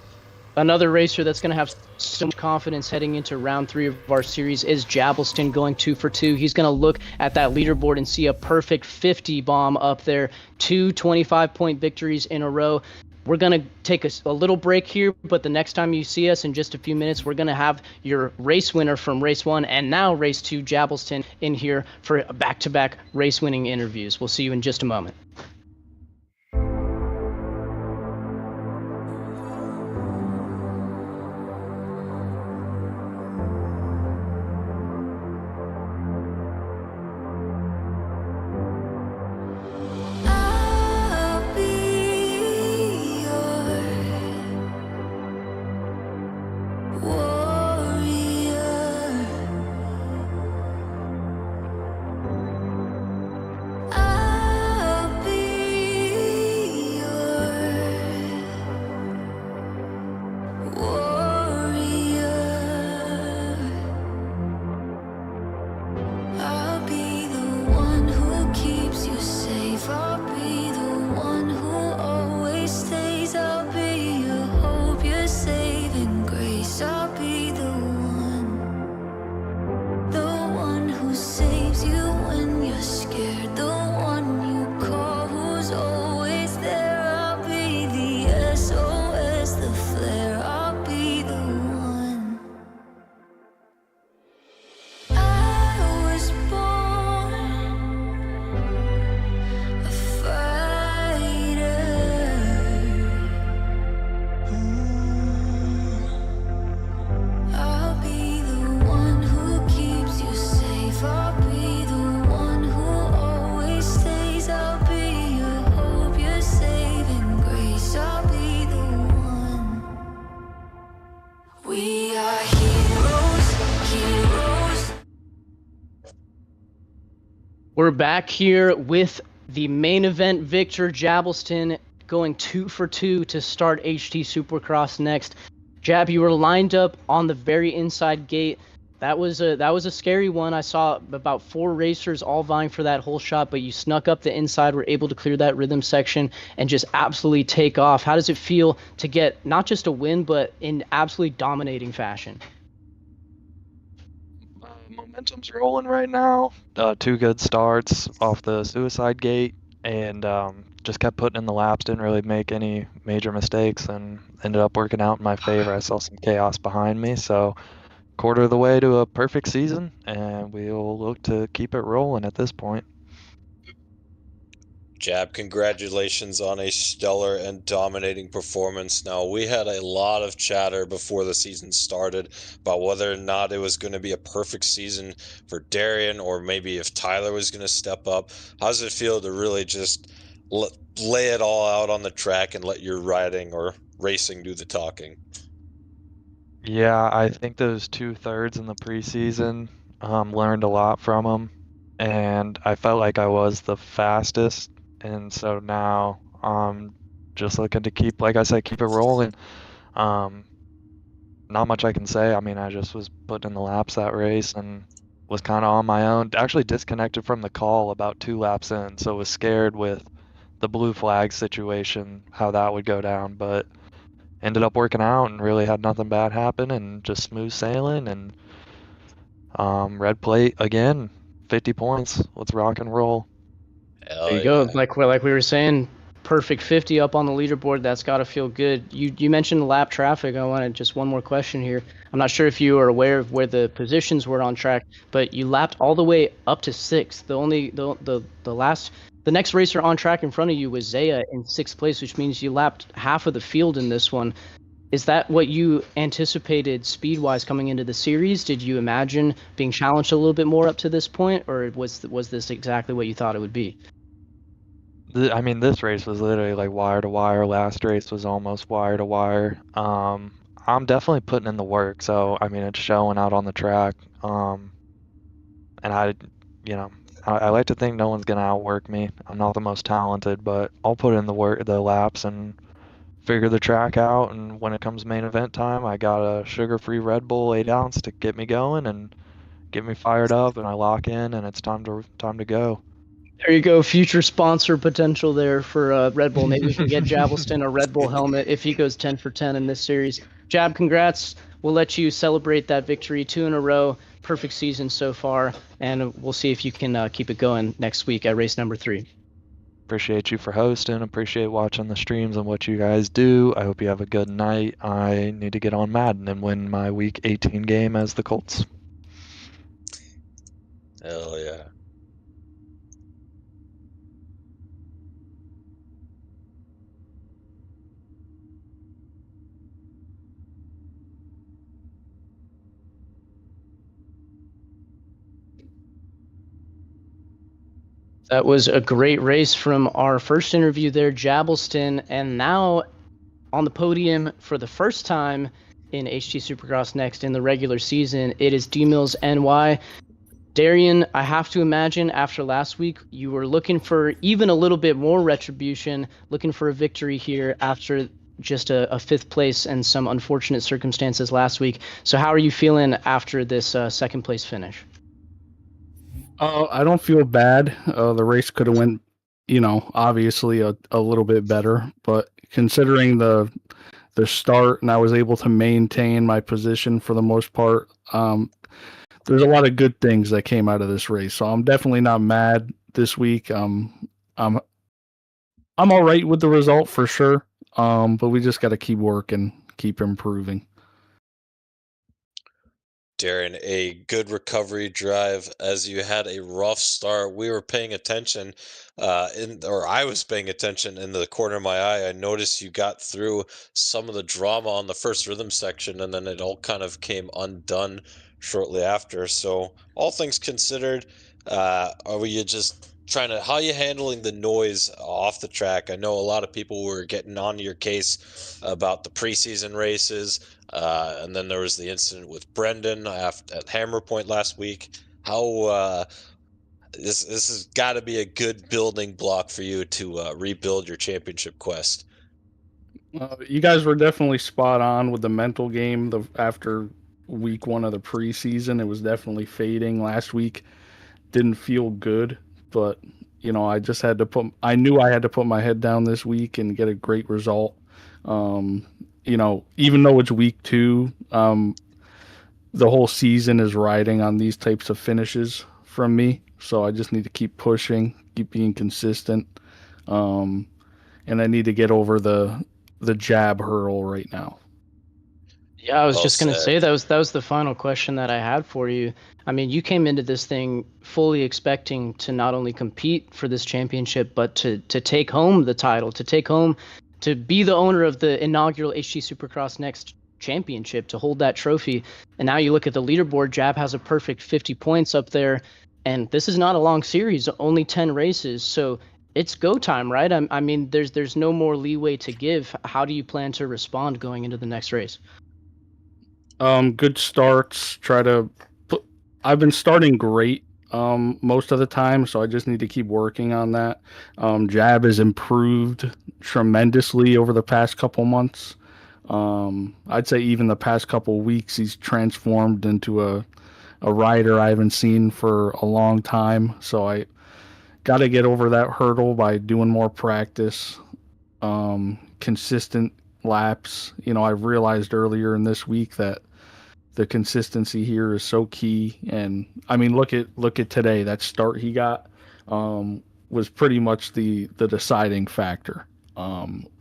Another racer that's going to have so much confidence heading into round 3 of our series is Jabelston, going 2 for 2. He's going to look at that leaderboard and see a perfect 50 bomb up there. 2 25-point victories in a row. We're going to take a little break here, but the next time you see us in just a few minutes, we're going to have your race winner from race 1 and now race 2, Jabelston, in here for back-to-back race winning interviews. We'll see you in just a moment. I'll be your warrior. I'll be your warrior. I'll be the one who keeps you safe. I'll be the one who always stays. I'll be your hope, your saving grace. I'll be the one who saves you when you're scared. The one you call, who's always there. I'll be the SOS, the flare. I'll be the one. I was born a fighter. I'll be the one who keeps you safe. I'll be the one who always stays. I'll be your hope, your saving grace. I'll be the one. We are heroes, heroes. We're back here with the main event victor, Jabelston, going 2 for 2 to start HT Supercross next. Jab, you were lined up on the very inside gate. That was a scary one. I saw about 4 racers all vying for that whole shot, but you snuck up the inside, were able to clear that rhythm section and just absolutely take off. How does it feel to get not just a win, but in absolutely dominating fashion? Momentum's rolling right now. 2 good starts off the suicide gate, and just kept putting in the laps. Didn't really make any major mistakes, and ended up working out in my favor. I saw some chaos behind me, so quarter of the way to a perfect season, and we'll look to keep it rolling at this point. Jab, congratulations on a stellar and dominating performance. Now, we had a lot of chatter before the season started about whether or not it was going to be a perfect season for Darian, or maybe if Tyler was going to step up. How does it feel to really just lay it all out on the track and let your riding or racing do the talking? Yeah, I think those 2/3 in the preseason learned a lot from them, and I felt like I was the fastest. And so now I'm just looking to keep, like I said, keep it rolling. Um, Not much I can say. I mean, I just was putting in the laps that race and was kind of on my own. Actually disconnected from the call about 2 laps in, so was scared with the blue flag situation, how that would go down, but ended up working out and really had nothing bad happen and just smooth sailing and red plate again, 50 points. Let's rock and roll. Hell There you go. yeah. Like we were saying, perfect 50 up on the leaderboard. That's got to feel good. You mentioned lap traffic. I wanted just one more question here. I'm not sure if you are aware of where the positions were on track, but you lapped all the way up to 6th. The next racer on track in front of you was Zaya in 6th place, which means you lapped half of the field in this one. Is that what you anticipated speed-wise coming into the series? Did you imagine being challenged a little bit more up to this point, or was this exactly what you thought it would be? I mean, this race was literally like wire to wire. Last race was almost wire to wire. I'm definitely putting in the work, so I mean, it's showing out on the track. And I like to think no one's gonna outwork me. I'm not the most talented, but I'll put in the work, the laps, and figure the track out. And when it comes main event time, I got a sugar-free Red Bull 8 ounce to get me going and get me fired up, and I lock in, and it's time to go. There you go, future sponsor potential there for Red Bull. Maybe we can get Javelston a Red Bull helmet if he goes 10 for 10 in this series. Jab, congrats. We'll let you celebrate that victory, 2 in a row. Perfect season so far, and we'll see if you can keep it going next week at race number 3. Appreciate you for hosting. Appreciate watching the streams and what you guys do. I hope you have a good night. I need to get on Madden and win my Week 18 game as the Colts. Hell yeah. That was a great race from our first interview there, Jabelston, and now on the podium for the first time in HT Supercross Next in the regular season, it is D-Mills NY. Darian, I have to imagine after last week, you were looking for even a little bit more retribution, looking for a victory here after just a 5th place and some unfortunate circumstances last week. So how are you feeling after this 2nd place finish? I don't feel bad. The race could have went, obviously a little bit better, but considering the start and I was able to maintain my position for the most part, there's a lot of good things that came out of this race. So I'm definitely not mad this week. I'm all right with the result for sure. But we just got to keep working, keep improving. Darren, a good recovery drive as you had a rough start. We were paying attention, or I was paying attention in the corner of my eye. I noticed you got through some of the drama on the first rhythm section, and then it all kind of came undone shortly after. So, all things considered, are you just how are you handling the noise off the track? I know a lot of people were getting onto your case about the preseason races. And then there was the incident with Brendan at Hammer Point last week. How this has got to be a good building block for you to rebuild your championship quest. You guys were definitely spot on with the mental game. After week 1 of the preseason, it was definitely fading. Last week didn't feel good, but I just had to I knew I had to put my head down this week and get a great result. Even though it's week 2, the whole season is riding on these types of finishes from me. So I just need to keep pushing, keep being consistent. And I need to get over the jab hurdle right now. Yeah, I was Well just going to said. say that was the final question that I had for you. I mean, you came into this thing fully expecting to not only compete for this championship, but to take home the title, to be the owner of the inaugural HT Supercross Next championship, to hold that trophy. And now you look at the leaderboard, Jab has a perfect 50 points up there. And this is not a long series, only 10 races. So it's go time, right? I mean, there's no more leeway to give. How do you plan to respond going into the next race? Good starts. Try to I've been starting great most of the time, so I just need to keep working on that. Jab has improved tremendously over the past couple months. I'd say even the past couple weeks, he's transformed into a rider I haven't seen for a long time. So I got to get over that hurdle by doing more practice, consistent laps. I've realized earlier in this week that the consistency here is so key. And I mean, look at today. That start he got was pretty much the deciding factor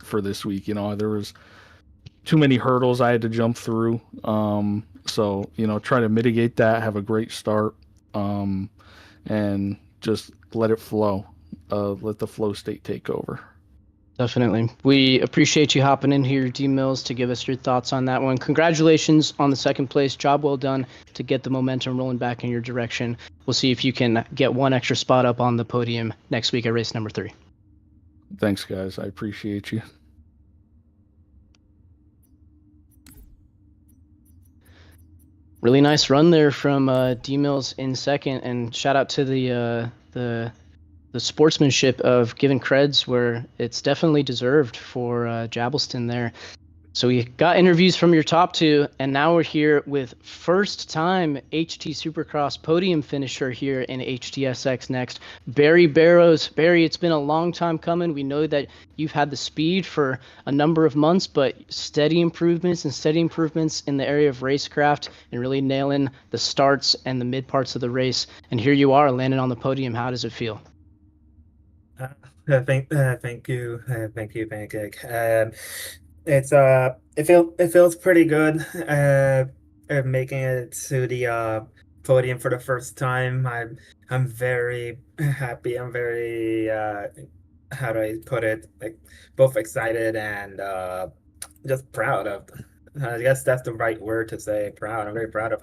for this week. There was too many hurdles I had to jump through. So try to mitigate that, have a great start, and just let it flow. Let the flow state take over. Definitely. We appreciate you hopping in here, D Mills, to give us your thoughts on that one. Congratulations on the second place. Job well done to get the momentum rolling back in your direction. We'll see if you can get one extra spot up on the podium next week at race number 3. Thanks, guys. I appreciate you. Really nice run there from D Mills in second, and shout out to the sportsmanship of giving creds where it's definitely deserved for Jabbleston there. So we got interviews from your top 2, and now we're here with first-time HT Supercross podium finisher here in HTSX Next, Barry Barrows. Barry, it's been a long time coming. We know that you've had the speed for a number of months, but steady improvements in the area of racecraft and really nailing the starts and the mid parts of the race. And here you are landing on the podium. How does it feel? Thank you, Pancake. It feels pretty good. Making it to the podium for the first time. I'm very happy. I'm very how do I put it? Like both excited and just proud of. I guess that's the right word to say. Proud. I'm very proud of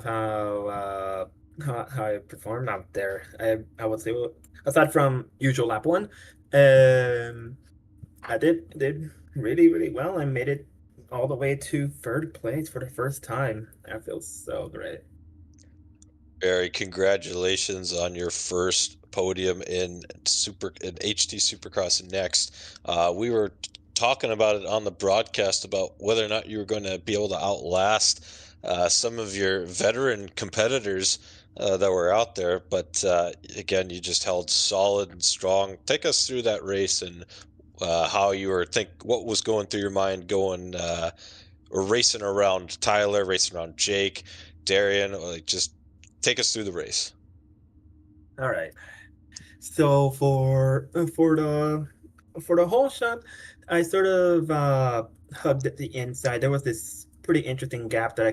how I performed out there. I would say, aside from usual lap 1, I did really well. I made it all the way to 3rd place for the first time. That feels so great. Barry, congratulations on your first podium in HT Supercross Next. We were talking about it on the broadcast about whether or not you were going to be able to outlast some of your veteran competitors that were out there, but again, you just held solid and strong. Take us through that race and how you were what was going through your mind going or racing around Tyler, racing around Jake, Darian, like just take us through the race. All right. So for the whole shot, I sort of hugged at the inside. There was this pretty interesting gap that I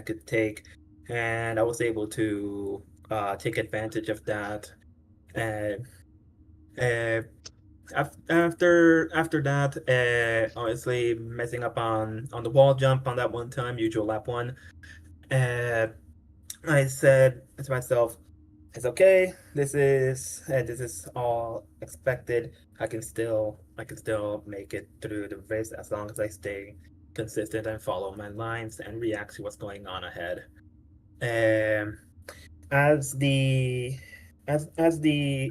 could take, and I was able to take advantage of that. After that, obviously messing up on the wall jump on that one time, usual lap 1. I said to myself, "It's okay. This is all expected. I can still make it through the race as long as I stay consistent and follow my lines and react to what's going on ahead." As the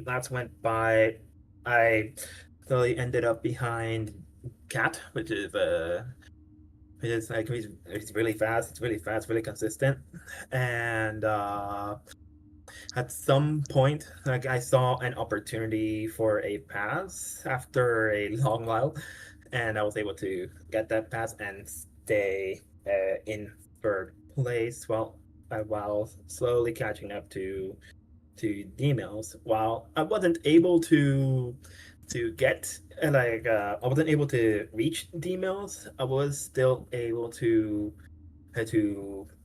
laps went by, I slowly ended up behind Cat, which is like he's really fast. It's really fast, really consistent, and at some point, like I saw an opportunity for a pass after a long while, and I was able to get that pass and stay in 3rd place while slowly catching up to D-Mills. While I wasn't able to get I wasn't able to reach D-Mills, I was still able to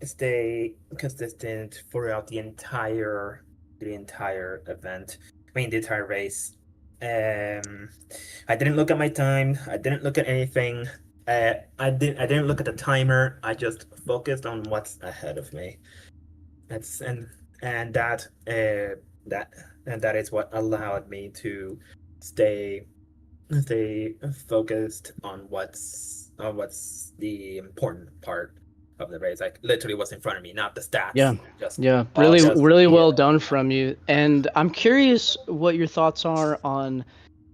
stay consistent throughout the entire event. I mean, the entire race. I didn't look at my time. I didn't look at anything. I didn't look at the timer. I just focused on what's ahead of me. That is what allowed me to stay focused on what's the important part the race. Like literally what's in front of me, not the stats. Yeah. Just Yeah, really, Awesome. really yeah. well done from you. And I'm curious what your thoughts are on.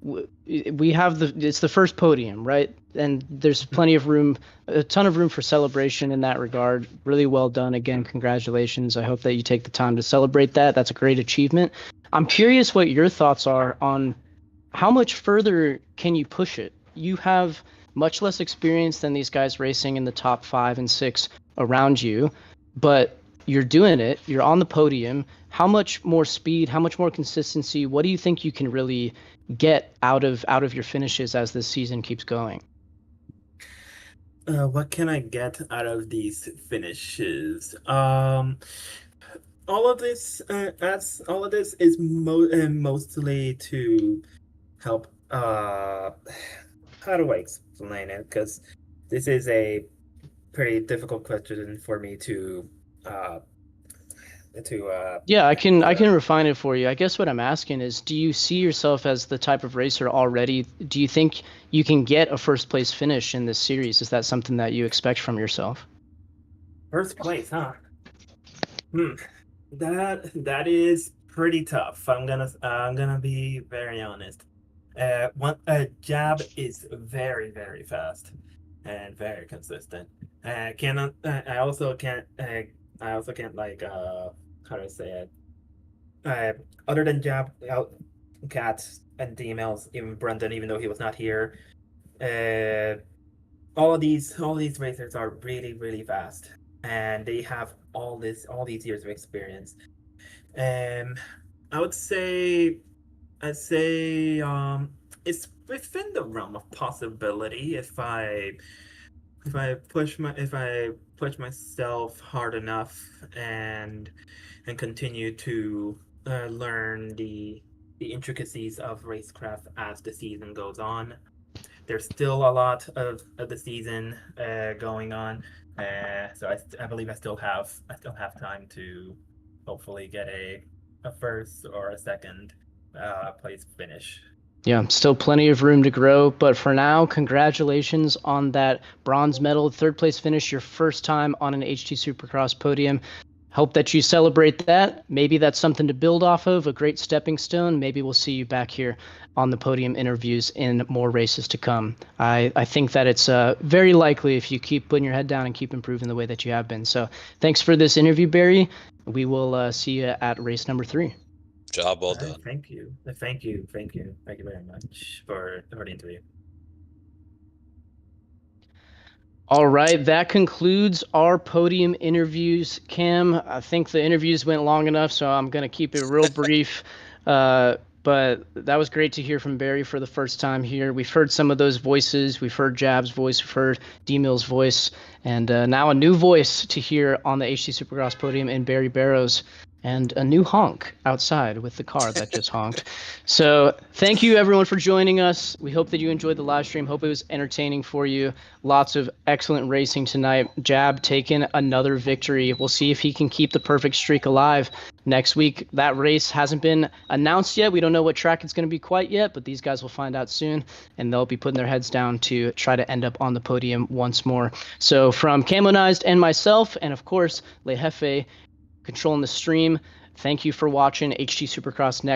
We have it's the first podium, right? And there's plenty of room, a ton of room for celebration in that regard. Really well done. Again, congratulations. I hope that you take the time to celebrate that. That's a great achievement. I'm curious what your thoughts are on how much further can you push it? You have much less experience than these guys racing in the top 5 and 6 around you, but you're doing it. You're on the podium. How much more speed? How much more consistency? What do you think you can really get out of your finishes as this season keeps going? What can I get out of these finishes? All of this, is mostly to help. How do I explain it? Because this is a pretty difficult question for me to. Yeah, I can refine it for you. I guess what I'm asking is, do you see yourself as the type of racer already? Do you think you can get a first place finish in this series? Is that something that you expect from yourself? First place, huh? That is pretty tough. I'm gonna be very honest. Jab is very, very fast and very consistent. I also can't like how do I say it? Other than Jab, Cats and emails, even Brendan, even though he was not here, all of these racers are really, really fast, and they have all these years of experience. And I would say, it's within the realm of possibility if I push myself hard enough and continue to learn the intricacies of racecraft as the season goes on. There's still a lot of the season going on, so I believe I still have time to hopefully get a first or a second place finish. Yeah, still plenty of room to grow, but for now, congratulations on that bronze medal, third place finish, your first time on an HT Supercross podium. Hope that you celebrate that. Maybe that's something to build off of, a great stepping stone. Maybe we'll see you back here on the podium interviews in more races to come. I think that it's very likely if you keep putting your head down and keep improving the way that you have been. So thanks for this interview, Barry. We will see you at race number 3. Job well done. Thank you very much for the interview. All right, that concludes our podium interviews. Cam, I think the interviews went long enough, so I'm going to keep it real brief. But that was great to hear from Barry for the first time here. We've heard some of those voices. We've heard Jab's voice. We've heard D-Mill's voice. And now a new voice to hear on the HT Supercross podium in Barry Barrows. And a new honk outside with the car that just honked. So thank you, everyone, for joining us. We hope that you enjoyed the live stream. Hope it was entertaining for you. Lots of excellent racing tonight. Jab taking another victory. We'll see if he can keep the perfect streak alive next week. That race hasn't been announced yet. We don't know what track it's going to be quite yet, but these guys will find out soon, and they'll be putting their heads down to try to end up on the podium once more. So from Camonized and myself, and of course, Le Jefe, controlling the stream. Thank you for watching HT Supercross Next.